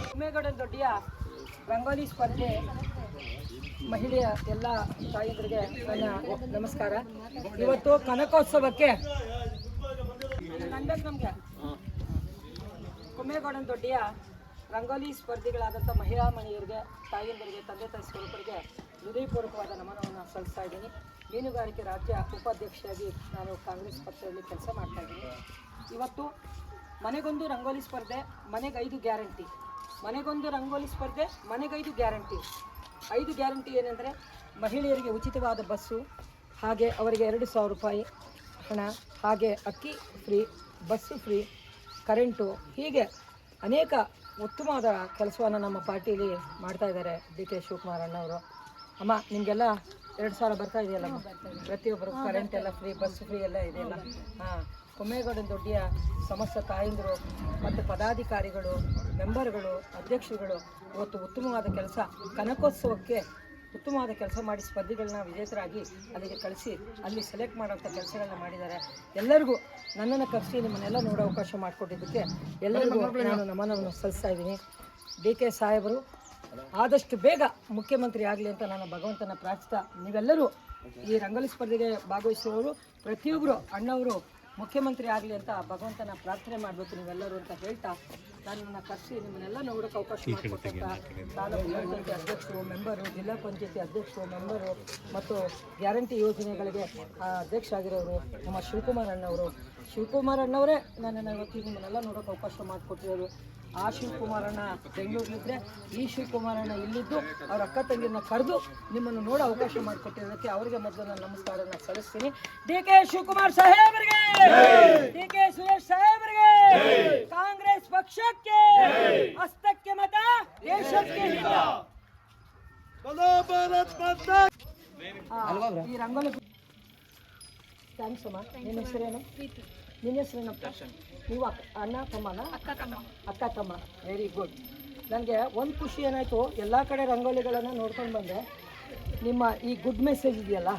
ಕುಮ್ಮೇಗೌಡ ದೊಡ್ಡಿಯ ರಂಗೋಲಿ ಸ್ಪರ್ಧೆ ಮಹಿಳೆಯ ಎಲ್ಲ ತಾಯಂದರಿಗೆ ನನ್ನ ನಮಸ್ಕಾರ. ಇವತ್ತು ಕನಕೋತ್ಸವಕ್ಕೆ ನಮಗೆ ಕುಮ್ಮೇಗೌಡ ದೊಡ್ಡಿಯ ರಂಗೋಲಿ ಸ್ಪರ್ಧಿಗಳಾದಂಥ ಮಹಿಳಾ ಮಹಿಳೆಯರಿಗೆ, ತಾಯಂದರಿಗೆ, ತಂದೆ ತಾಯಿ ಸ್ವರೂಪರಿಗೆ ಹೃದಯಪೂರ್ವಕವಾದ ನಮನವನ್ನು ಸಲ್ಲಿಸ್ತಾ ಇದ್ದೀನಿ. ಮೀನುಗಾರಿಕೆ ರಾಜ್ಯ ಉಪಾಧ್ಯಕ್ಷರಾಗಿ ನಾನು ಕಾಂಗ್ರೆಸ್ ಪಕ್ಷದಲ್ಲಿ ಕೆಲಸ ಮಾಡ್ತಾ ಇದ್ದೀನಿ. ಇವತ್ತು ಮನೆಗೊಂದು ರಂಗೋಲಿ ಸ್ಪರ್ಧೆ, ಮನೆಗೆ 5 ಗ್ಯಾರಂಟಿ. ಮನೆಗೊಂದು ರಂಗೋಲಿ ಸ್ಪರ್ಧೆ, ಮನೆಗೆ 5 ಗ್ಯಾರಂಟಿ. 5 ಗ್ಯಾರಂಟಿ ಏನೆಂದರೆ ಮಹಿಳೆಯರಿಗೆ ಉಚಿತವಾದ ಬಸ್ಸು, ಹಾಗೆ ಅವರಿಗೆ 2,000 ರೂಪಾಯಿ ಹಣ, ಹಾಗೆ ಅಕ್ಕಿ ಫ್ರೀ, ಬಸ್ಸು ಫ್ರೀ, ಕರೆಂಟು, ಹೀಗೆ ಅನೇಕ ಉತ್ತಮವಾದ ಕೆಲಸವನ್ನು ನಮ್ಮ ಪಾರ್ಟಿಯಲ್ಲಿ ಮಾಡ್ತಾ ಇದ್ದಾರೆ ಡಿ ಕೆ ಶಿವಕುಮಾರ್ ಅಣ್ಣವರು. ಅಮ್ಮ ನಿಮಗೆಲ್ಲ 2,000 ಬರ್ತಾ ಇದೆಯಲ್ಲ, ಪ್ರತಿಯೊಬ್ಬರು ಕರೆಂಟ್ ಎಲ್ಲ ಫ್ರೀ, ಬಸ್ ಫ್ರೀ ಎಲ್ಲ ಇದೆಯಲ್ಲ. ಹಾಂ, ಕುಮ್ಮೇಗೌಡ ದೊಡ್ಡಿಯ ಸಮಸ್ತ ತಾಯಂದಿರು ಮತ್ತು ಪದಾಧಿಕಾರಿಗಳು, ಮೆಂಬರ್ಗಳು, ಅಧ್ಯಕ್ಷರುಗಳು ಇವತ್ತು ಉತ್ತಮವಾದ ಕೆಲಸ, ಕನಕೋತ್ಸವಕ್ಕೆ ಉತ್ತಮವಾದ ಕೆಲಸ ಮಾಡಿ ಸ್ಪರ್ಧಿಗಳನ್ನ ವಿಜೇತರಾಗಿ ಅಲ್ಲಿಗೆ ಕಳಿಸಿ ಅಲ್ಲಿ ಸೆಲೆಕ್ಟ್ ಮಾಡೋಂಥ ಕೆಲಸಗಳನ್ನ ಮಾಡಿದ್ದಾರೆ. ಎಲ್ಲರಿಗೂ ನನ್ನನ್ನು ಕರೆಸಿ ನಿಮ್ಮನ್ನೆಲ್ಲ ನೋಡೋ ಅವಕಾಶ ಮಾಡಿಕೊಟ್ಟಿದ್ದಕ್ಕೆ ಎಲ್ಲರಿಗೂ ನಾನು ನಮನವನ್ನು ಸಲ್ಲಿಸ್ತಾ ಇದ್ದೀನಿ. ಡಿ ಕೆ ಸಾಹೇಬರು ಆದಷ್ಟು ಬೇಗ ಮುಖ್ಯಮಂತ್ರಿ ಆಗಲಿ ಅಂತ ನಾನು ಭಗವಂತನ ಪ್ರಾರ್ಥಿಸ್ತಾ, ನೀವೆಲ್ಲರೂ ಈ ರಂಗೋಲಿ ಸ್ಪರ್ಧೆಗೆ ಭಾಗವಹಿಸುವವರು ಪ್ರತಿಯೊಬ್ಬರು ಅಣ್ಣವರು ಮುಖ್ಯಮಂತ್ರಿ ಆಗಲಿ ಅಂತ ಭಗವಂತನ ಪ್ರಾರ್ಥನೆ ಮಾಡಬೇಕು ನೀವೆಲ್ಲರೂ ಅಂತ ಹೇಳ್ತಾ, ನಾನು ನಿಮ್ಮನ್ನ ಕರೆಸಿ ನಿಮ್ಮನ್ನೆಲ್ಲ ನೋಡೋಕೆ ಅವಕಾಶ ಮಾಡಿಕೊಟ್ಟಂಥ ತಾಲೂಕು ಪಂಚಾಯತಿ ಅಧ್ಯಕ್ಷರು, ಮೆಂಬರು, ಜಿಲ್ಲಾ ಪಂಚಾಯತಿ ಅಧ್ಯಕ್ಷರು, ಮೆಂಬರು ಮತ್ತು ಗ್ಯಾರಂಟಿ ಯೋಜನೆಗಳಿಗೆ ಅಧ್ಯಕ್ಷ ಆಗಿರೋರು ನಮ್ಮ ಶಿವಕುಮಾರ್ ಅಣ್ಣವರೇ ನನ್ನನ್ನು ಇವತ್ತು ನಿಮ್ಮನ್ನೆಲ್ಲ ನೋಡೋಕೆ ಅವಕಾಶ ಮಾಡಿಕೊಟ್ಟಿರೋರು. ಆ ಶಿವಕುಮಾರಣ್ಣ ಬೆಂಗಳೂರಿಲಿದ್ದರೆ ಈ ಶಿವಕುಮಾರಣ್ಣ ಇಲ್ಲಿದ್ದು ಅವ್ರ ಅಕ್ಕ ತಂಗಿಯನ್ನ ಕರೆದು ನಿಮ್ಮನ್ನು ನೋಡೋ ಅವಕಾಶ ಮಾಡಿಕೊಟ್ಟಿರೋದಕ್ಕೆ ಅವರಿಗೆ ಮೊದಲು ನಾನು ನಮಸ್ಕಾರನ ಸಲ್ಲಿಸ್ತೀನಿ. ಡಿ ಕೆ ಶಿವಕುಮಾರ್ ಸಾಹೇಬರಿಗೆ, ಡಿ ಕೆ ಸುರೇಶ್ ಸಾಹೇಬರಿಗೆ, ಕಾಂಗ್ರೆಸ್ ಪಕ್ಷಕ್ಕೆ, ಹಸ್ತಕ್ಕೆ ಮತ, ದೇಶಕ್ಕೆ ಹಿತ. ಈ ರಂಗೋಲಿ ಥ್ಯಾಂಕ್ಸ್ ಅಮ್ಮ. ನಿಮ್ಮ ಹೆಸರೇನು? ನಿನ್ನ ಹೆಸರೇನಪ್ಪ? ನೀವು ಅಣ್ಣ ತಮ್ಮನ? ಅಕ್ಕ ತಮ್ಮ. Very good. ನನಗೆ ಒಂದು ಖುಷಿ ಏನಾಯಿತು, ಎಲ್ಲ ಕಡೆ ರಂಗೋಲಿಗಳನ್ನು ನೋಡ್ಕೊಂಡು ಬಂದೆ. ನಿಮ್ಮ ಈ ಗುಡ್ ಮೆಸೇಜ್ ಇದೆಯಲ್ಲ,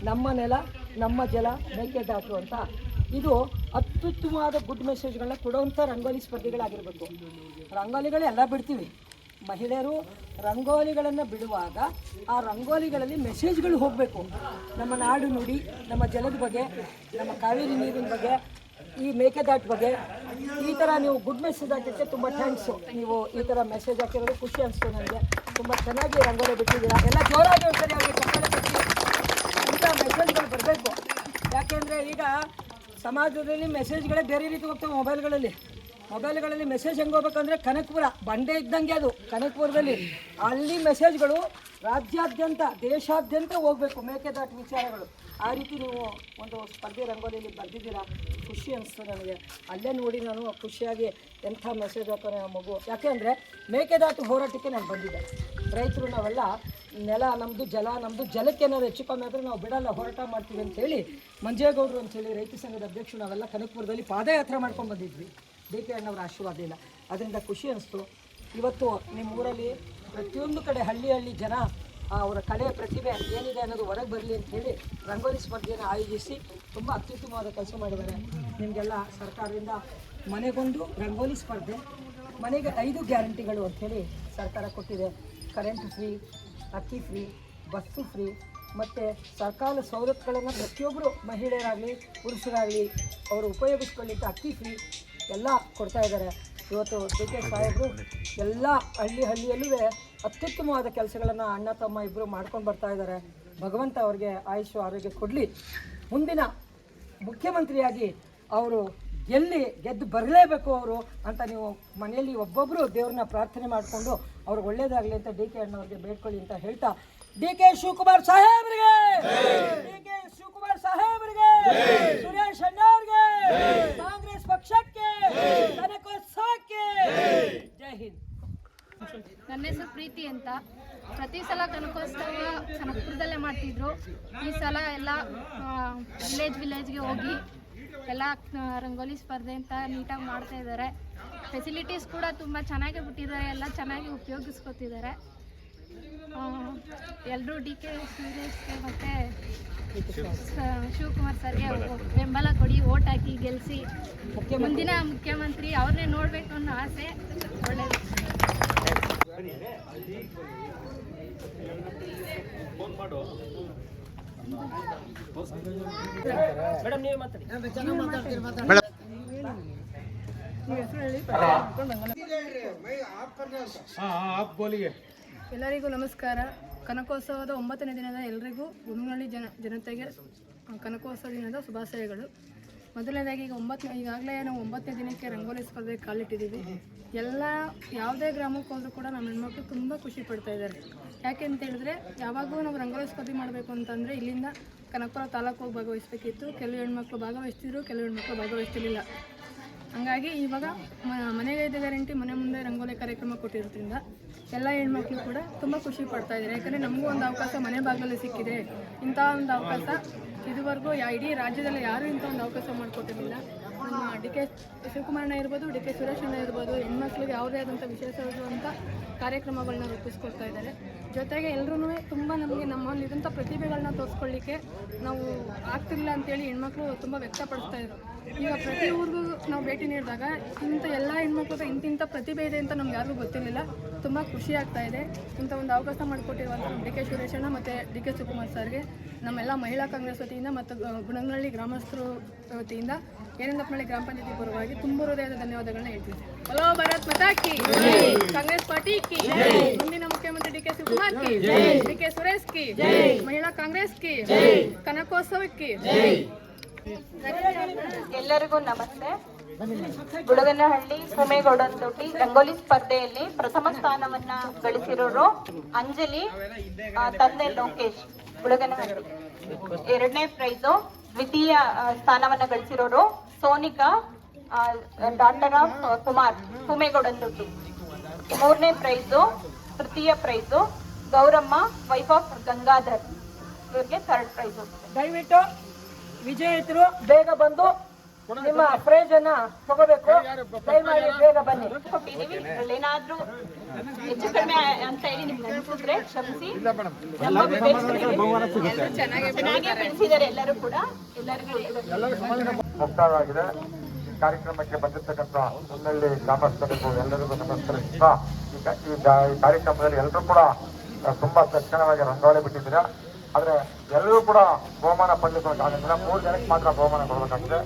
ನಮ್ಮ ನೆಲ ನಮ್ಮ ಜಲ ಮೇಕೆದಾಟು ಅಂತ, ಇದು ಅತ್ಯುತ್ತಮವಾದ ಗುಡ್ ಮೆಸೇಜ್ಗಳನ್ನ ಕೊಡುವಂಥ ರಂಗೋಲಿ ಸ್ಪರ್ಧೆಗಳಾಗಿರಬೇಕು. ರಂಗೋಲಿಗಳೆಲ್ಲ ಬಿಡ್ತೀವಿ, ಮಹಿಳೆಯರು ರಂಗೋಲಿಗಳನ್ನು ಬಿಡುವಾಗ ಆ ರಂಗೋಲಿಗಳಲ್ಲಿ ಮೆಸೇಜ್ಗಳು ಹೋಗಬೇಕು. ನಮ್ಮ ನಾಡು ನುಡಿ, ನಮ್ಮ ಜಲದ ಬಗ್ಗೆ, ನಮ್ಮ ಕಾವೇರಿ ನೀರಿನ ಬಗ್ಗೆ, ಈ ಮೇಕೆದಾಟು ಬಗ್ಗೆ, ಈ ಥರ ನೀವು ಗುಡ್ ಮೆಸೇಜ್ ಹಾಕಿದ್ದಕ್ಕೆ ತುಂಬ ಥ್ಯಾಂಕ್ಸು. ನೀವು ಈ ಥರ ಮೆಸೇಜ್ ಹಾಕಿರೋದು ಖುಷಿ ಅನಿಸ್ತು ನನಗೆ. ತುಂಬ ಚೆನ್ನಾಗಿ ರಂಗೋಲಿ ಬಿಟ್ಟಿದ್ದೀರಾ. ಎಲ್ಲ ಜೋರಾಗಿ ಒಂದ್ಸರಿ ಅವರಿಗೆ ಕಪ್ಪಳೆ ಕೊಟ್ಟು ಇಂಥ ಮೆಸೇಜ್ಗಳು ಬರಬೇಕು. ಯಾಕೆಂದರೆ ಈಗ ಸಮಾಜದಲ್ಲಿ ಮೆಸೇಜ್ಗಳೇ ಬೇರೆ ರೀತಿ ಹೋಗ್ತವೆ. ಮೊಬೈಲ್ಗಳಲ್ಲಿ ಮೆಸೇಜ್ ಹೆಂಗೆ ಹೋಗ್ಬೇಕಂದ್ರೆ, ಕನಕಪುರ ಬಂಡೆ ಇದ್ದಂಗೆ ಅದು, ಕನಕಪುರದಲ್ಲಿ ಅಲ್ಲಿ ಮೆಸೇಜ್ಗಳು ರಾಜ್ಯಾದ್ಯಂತ ದೇಶಾದ್ಯಂತ ಹೋಗಬೇಕು ಮೇಕೆದಾಟು ವಿಚಾರಗಳು. ಆ ರೀತಿ ನೀವು ಒಂದು ಸ್ಪರ್ಧೆ ರಂಗೋಲಿಯಲ್ಲಿ ಬರೆದಿದ್ದೀರಾ, ಖುಷಿ ಅನಿಸ್ತು ನನಗೆ. ಅಲ್ಲೇ ನೋಡಿ ನಾನು ಖುಷಿಯಾಗಿ ಎಂಥ ಮೆಸೇಜ್ ಹಾಕೋಣ ಮಗು. ಯಾಕೆಂದರೆ ಮೇಕೆದಾಟು ಹೋರಾಟಕ್ಕೆ ನಾನು ಬಂದಿದ್ದೆ. ರೈತರು ನಾವೆಲ್ಲ ನೆಲ ನಮ್ಮದು, ಜಲ ನಮ್ಮದು, ಜಲಕ್ಕೆ ಏನಾದ್ರು ಹೆಚ್ಚು ಕಮ್ಮಿ ಆದರೆ ನಾವು ಬಿಡಲ್ಲ, ಹೋರಾಟ ಮಾಡ್ತೀವಿ ಅಂಥೇಳಿ ಮಂಜೇಗೌಡರು ಅಂಥೇಳಿ ರೈತ ಸಂಘದ ಅಧ್ಯಕ್ಷರು ನಾವೆಲ್ಲ ಕನಕಪುರದಲ್ಲಿ ಪಾದಯಾತ್ರೆ ಮಾಡ್ಕೊಂಡು ಬಂದಿದ್ವಿ. ಡಿ ಕೆ ಅಣ್ಣವರ ಆಶೀರ್ವಾದ ಇಲ್ಲ, ಅದರಿಂದ ಖುಷಿ ಅನಿಸ್ತು. ಇವತ್ತು ನಿಮ್ಮ ಊರಲ್ಲಿ ಪ್ರತಿಯೊಂದು ಕಡೆ ಹಳ್ಳಿ ಜನ ಅವರ ಕಲೆ ಪ್ರತಿಭೆ ಏನಿದೆ ಅನ್ನೋದು ಹೊರಗೆ ಬರಲಿ ಅಂತ ಹೇಳಿ ರಂಗೋಲಿ ಸ್ಪರ್ಧೆಯನ್ನು ಆಯೋಜಿಸಿ ತುಂಬ ಅತ್ಯುತ್ತಮವಾದ ಕೆಲಸ ಮಾಡಿದ್ದಾರೆ. ನಿಮಗೆಲ್ಲ ಸರ್ಕಾರದಿಂದ ಮನೆಗೊಂದು ರಂಗೋಲಿ ಸ್ಪರ್ಧೆ, ಮನೆಗೆ 5 ಗ್ಯಾರಂಟಿಗಳು ಅಂಥೇಳಿ ಸರ್ಕಾರ ಕೊಟ್ಟಿದೆ. ಕರೆಂಟ್ ಫ್ರೀ, ಅಕ್ಕಿ ಫ್ರೀ, ಬಸ್ಸು ಫ್ರೀ, ಮತ್ತು ಸರ್ಕಾರದ ಸವಲತ್ತುಗಳನ್ನು ಪ್ರತಿಯೊಬ್ಬರು ಮಹಿಳೆಯರಾಗಲಿ ಪುರುಷರಾಗಲಿ ಅವರು ಉಪಯೋಗಿಸ್ಕೊಳ್ಳಿಕ್ಕೆ ಅಕ್ಕಿ ಫ್ರೀ ಎಲ್ಲ ಕೊಡ್ತಾ ಇದ್ದಾರೆ. ಇವತ್ತು ಡಿ ಕೆ ಸಾಹೇಬರು ಎಲ್ಲ ಹಳ್ಳಿಯಲ್ಲೂ ಅತ್ಯುತ್ತಮವಾದ ಕೆಲಸಗಳನ್ನು ಅಣ್ಣ ತಮ್ಮ ಇಬ್ಬರು ಮಾಡ್ಕೊಂಡು ಬರ್ತಾ ಇದ್ದಾರೆ. ಭಗವಂತ ಅವ್ರಿಗೆ ಆಯುಷ್ಯ ಆರೋಗ್ಯ ಕೊಡಲಿ. ಮುಂದಿನ ಮುಖ್ಯಮಂತ್ರಿಯಾಗಿ ಅವರು ಗೆದ್ದು ಬರಲೇಬೇಕು ಅವರು ಅಂತ ನೀವು ಮನೆಯಲ್ಲಿ ಒಬ್ಬೊಬ್ಬರು ದೇವ್ರನ್ನ ಪ್ರಾರ್ಥನೆ ಮಾಡಿಕೊಂಡು ಅವ್ರಿಗೆ ಒಳ್ಳೇದಾಗಲಿ ಅಂತ ಡಿ ಕೆ ಅಣ್ಣವ್ರಿಗೆ ಬೇಡ್ಕೊಳ್ಳಿ ಅಂತ ಹೇಳ್ತಾ, ಡಿ ಕೆ ಶಿವಕುಮಾರ್ ಸಾಹೇಬರಿಗೆ, ಸುರೇಶ್ ಅಣ್ಣವ್ರಿಗೆ, ಕಾಂಗ್ರೆಸ್ ಪಕ್ಷಕ್ಕೆ, ಕನಕೋತ್ಸವಕ್ಕೆ ಜೈ ಹಿಂದ್. ನನ್ನ ಹೆಸರು ಪ್ರೀತಿ ಅಂತ. ಪ್ರತಿ ಸಲ ಕನಕೋತ್ಸವ ಕನಕಪುರದಲ್ಲೇ ಮಾಡ್ತಿದ್ರು. ಈ ಸಲ ಎಲ್ಲ ವಿಲೇಜ್ಗೆ ಹೋಗಿ ಎಲ್ಲ ರಂಗೋಲಿ ಸ್ಪರ್ಧೆ ಅಂತ ನೀಟಾಗಿ ಮಾಡ್ತಾ ಇದ್ದಾರೆ. ಫೆಸಿಲಿಟೀಸ್ ಕೂಡ ತುಂಬ ಚೆನ್ನಾಗಿ ಬಿಟ್ಟಿದ್ದಾರೆ, ಎಲ್ಲ ಚೆನ್ನಾಗಿ ಉಪಯೋಗಿಸ್ಕೊತಿದ್ದಾರೆ. ಎಲ್ಲರೂ ಡಿ ಕೆ ಸುರೇಶ್ಗೆ ಮತ್ತು ಶಿವಕುಮಾರ್ ಸರ್ಗೆ ಬೆಂಬಲ ಕೊಡಿ, ಓಟ್ ಹಾಕಿ ಗೆಲ್ಲಿಸಿ, ಮುಂದಿನ ಮುಖ್ಯಮಂತ್ರಿ ಅವ್ರನ್ನೇ ನೋಡಬೇಕು ಅನ್ನೋ ಆಸೆ. ಒಳ್ಳೆಯದು. ಮೇಡಮ್ ನೀವೇ ಮಾತಾಡಿ. ಎಲ್ಲರಿಗೂ ನಮಸ್ಕಾರ. ಕನಕೋತ್ಸವದ 9ನೇ ದಿನದ ಎಲ್ಲರಿಗೂ ಗುಮ್ಮನಹಳ್ಳಿ ಜನತೆಗೆ ಕನಕೋತ್ಸವ ದಿನದ ಶುಭಾಶಯಗಳು. ಮೊದಲನೇದಾಗಿ ಈಗಾಗಲೇ ನಾವು 9ನೇ ದಿನಕ್ಕೆ ರಂಗೋಲಿ ಸ್ಪರ್ಧೆಗೆ ಕಾಲಿಟ್ಟಿದ್ದೀವಿ. ಯಾವುದೇ ಗ್ರಾಮಕ್ಕೆ ಹೋದರೂ ಕೂಡ ನಮ್ಮ ಹೆಣ್ಮಕ್ಳು ತುಂಬ ಖುಷಿ ಪಡ್ತಾ ಇದ್ದಾರೆ. ಯಾಕೆ ಅಂತ ಹೇಳಿದ್ರೆ, ಯಾವಾಗೂ ನಾವು ರಂಗೋಲಿ ಸ್ಪರ್ಧೆ ಮಾಡಬೇಕು ಅಂತಂದರೆ ಇಲ್ಲಿಂದ ಕನಕಪುರ ತಾಲೂಕು ಹೋಗಿ ಭಾಗವಹಿಸಬೇಕಿತ್ತು. ಕೆಲವು ಹೆಣ್ಮಕ್ಳು ಭಾಗವಹಿಸ್ತಿದ್ರು, ಕೆಲವು ಹೆಣ್ಮಕ್ಳು ಭಾಗವಹಿಸ್ತಿರಲಿಲ್ಲ. ಹಂಗಾಗಿ ಇವಾಗ ಮನೆಗೆ 5 ಗ್ಯಾರಂಟಿ ಮನೆ ಮುಂದೆ ರಂಗೋಲಿ ಕಾರ್ಯಕ್ರಮ ಕೊಟ್ಟಿರೋದ್ರಿಂದ ಎಲ್ಲ ಹೆಣ್ಮಕ್ಳು ಕೂಡ ತುಂಬ ಖುಷಿ ಪಡ್ತಾ ಇದ್ದಾರೆ. ಯಾಕಂದರೆ ನಮಗೂ ಒಂದು ಅವಕಾಶ ಮನೆ ಬಾಗಿಲಲ್ಲಿ ಸಿಕ್ಕಿದೆ. ಇಂಥ ಒಂದು ಅವಕಾಶ ಇದುವರೆಗೂ ಇಡೀ ರಾಜ್ಯದಲ್ಲಿ ಯಾರೂ ಇಂಥ ಒಂದು ಅವಕಾಶ ಮಾಡಿಕೊಟ್ಟಿರಲಿಲ್ಲ. ನಮ್ಮ ಡಿ ಕೆ ಶಿವಕುಮಾರಣ್ಣ ಇರ್ಬೋದು, ಡಿ ಕೆ ಸುರೇಶಣ್ಣ ಇರ್ಬೋದು, ಹೆಣ್ಮಕ್ಳಿಗೆ ಯಾವುದೇ ಆದಂಥ ವಿಶೇಷವಾದಂಥ ಕಾರ್ಯಕ್ರಮಗಳನ್ನ ರೂಪಿಸ್ಕೊಡ್ತಾ ಇದ್ದಾರೆ. ಜೊತೆಗೆ ಎಲ್ಲರೂ ತುಂಬ ನಮ್ಮಲ್ಲಿದ್ದಂಥ ಪ್ರತಿಭೆಗಳನ್ನ ತೋರಿಸ್ಕೊಳ್ಳಿಕ್ಕೆ ನಾವು ಆಗ್ತಿಲ್ಲ ಅಂತೇಳಿ ಹೆಣ್ಮಕ್ಳು ತುಂಬ ವ್ಯಕ್ತಪಡಿಸ್ತಾ ಇದ್ರು. ಈಗ ಪ್ರತಿ ಊರಿಗೂ ನಾವು ಭೇಟಿ ನೀಡಿದಾಗ ಎಲ್ಲ ಹೆಣ್ಮಕ್ಳಿಗೆ ಇಂತಿಂಥ ಪ್ರತಿಭೆ ಇದೆ ಅಂತ ನಮ್ಗೆ ಯಾರಿಗೂ ಗೊತ್ತಿರಲಿಲ್ಲ. ತುಂಬ ಖುಷಿ ಆಗ್ತಾ ಇದೆ. ಇಂಥ ಒಂದು ಅವಕಾಶ ಮಾಡಿಕೊಟ್ಟಿರುವಂಥ ಡಿ ಕೆ ಸುರೇಶಣ್ಣ ಮತ್ತು ಡಿ ಕೆ ಶಿವಕುಮಾರ್ ಸರ್ಗೆ ನಮ್ಮೆಲ್ಲ ಮಹಿಳಾ ಕಾಂಗ್ರೆಸ್ ವತಿಯಿಂದ ಮತ್ತು ಗುಣಗನಹಳ್ಳಿ ಗ್ರಾಮಸ್ಥರು ವತಿಯಿಂದ ಏರಿಂದಪ್ಪನಹಳ್ಳಿ ಗ್ರಾಮ ಪಂಚಾಯತಿ ಪರವಾಗಿ ತುಂಬ ಹೃದಯದ ಧನ್ಯವಾದಗಳನ್ನ ಹೇಳ್ತೀವಿ. ಹಲೋ ಭಾರತ್ ಮಾತಾ ಕಿ, ಕಾಂಗ್ರೆಸ್ ಪಾರ್ಟಿ ಕಿ, ಮುಂದಿನ ಮುಖ್ಯಮಂತ್ರಿ ಡಿ ಕೆ ಶಿವಕುಮಾರ್ ಕಿ, ಡಿ ಕೆ ಸುರೇಶ್ ಕಿ, ಮಹಿಳಾ ಕಾಂಗ್ರೆಸ್ ಕಿ, ಕನಕೋತ್ಸವಕ್ಕೆ. ಎಲ್ಲರಿಗೂ ನಮಸ್ತೆ. ಗುಳಗನಹಳ್ಳಿ ಸೋಮೇಗೌಡನದೊಡ್ಡಿ ರಂಗೋಲಿ ಸ್ಪರ್ಧೆಯಲ್ಲಿ ಪ್ರಥಮ ಸ್ಥಾನವನ್ನ ಗಳಿಸಿರೋರು ಅಂಜಲಿ, ತಂದೆ ಲೋಕೇಶ್ ಗುಳಗನಹಳ್ಳಿ. 2ನೇ ಪ್ರೈಸು. ದ್ವಿತೀಯ ಸ್ಥಾನವನ್ನ ಗಳಿಸಿರೋರು ಸೋನಿಕಾ, ಡಾಟರ್ ಆಫ್ ಕುಮಾರ್, ಸೋಮೇಗೌಡನದೊಡ್ಡಿ. 3ನೇ ಪ್ರೈಸು. ತೃತೀಯ prize Gowramma, wife of Gangadhar, ಇವ್ರಿಗೆ 3rd ಪ್ರೈಸು. ದಯವಿಟ್ಟು ವಿಜೇತರು ಬೇಗ ಬಂದು ನಿಮ್ಮ ಪ್ರೈಸ್ ಅನ್ನ ತಗೋಬೇಕು. ದಯಮಾಡಿ ಬೇಗ ಬನ್ನಿ. ಕೊಟ್ಟಿದ್ದೀವಿ. ಏನಾದ್ರೂ ಹೆಚ್ಚು ಕಡಿಮೆ ಅಂತ ಹೇಳಿ ನಿಮ್ಗೆ ಅನ್ಸಿದ್ರೆ ಕ್ಷಮಿಸಿ. ಚೆನ್ನಾಗಿ ಬೆಳೆಸಿದ್ದಾರೆ ಎಲ್ಲರೂ ಕೂಡ. ಎಲ್ಲರಿಗೂ ಮುಕ್ತಾಯವಾಗಿದೆ. ಈ ಕಾರ್ಯಕ್ರಮಕ್ಕೆ ಬಂದಿರತಕ್ಕಂಥ ಮುನ್ನಳ್ಳಿ ಗ್ರಾಮಸ್ಥರಿಗೂ ಎಲ್ಲರಿಗೂ ನಮಸ್ಕರಿಸ್ತಾ, ಈ ಕಾರ್ಯಕ್ರಮದಲ್ಲಿ ಎಲ್ಲರೂ ಕೂಡ ತುಂಬಾ ತಕ್ಷಣವಾಗಿ ರಂಗೋಲಿ ಬಿಟ್ಟಿದ್ದೀರಾ. ಆದರೆ ಎಲ್ಲರೂ ಕೂಡ ಬಹುಮಾನ ಪಡೆದುಕೊಳ್ಳೋಕ್ಕಾಗಲ್ಲ. 3 ಜನಕ್ಕೆ ಮಾತ್ರ ಬಹುಮಾನ ಕೊಡಬೇಕಾಗಿದೆ.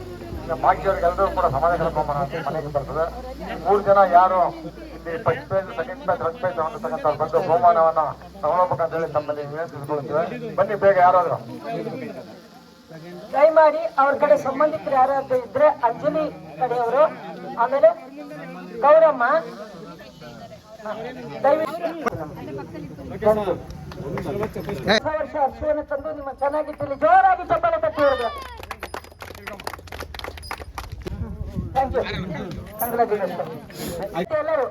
ಬಾಕಿಯವರಿಗೆಲ್ಲರೂ ಕೂಡ ಸಮಾಜಗಳ ಬಹುಮಾನ ಮನೆಗೆ ಬರ್ತದೆ. 3 ಜನ ಯಾರು ಇಲ್ಲಿ first prize, second prize, third prize ಹೊಂದತಕ್ಕಂಥವ್ರು ಬಂದು ಬಹುಮಾನವನ್ನ ತಗೊಳ್ಬೇಕಂತ ಹೇಳಿ ತಮ್ಮಲ್ಲಿ ವಿನಂತಿಸಿಕೊಳ್ಳುತ್ತೇವೆ. ಬನ್ನಿ ಬೇಗ ಯಾರಾದ್ರು. ದಯಮಾಡಿ ಅವ್ರ ಕಡೆ ಸಂಬಂಧಿಕರು ಯಾರಾದ್ರೂ ಇದ್ರೆ ಅಂಜಲಿ ಕಡೆಯವರು, ಆಮೇಲೆ ಗೌರಮ್ಮ, ಹೊಸ ವರ್ಷ ಹರ್ಷವನ್ನು ತಂದು ನಿಮ್ಮ ಚೆನ್ನಾಗಿದ್ದಲ್ಲಿ ಜೋರಾಗಿ ಚಪ್ಪಾಳೆ ತಟ್ಟಿ ಹೊರಗೆ. Thank you. ಕಂಗ್ರಾಚುಲೇಷನ್ ಎಲ್ಲರೂ.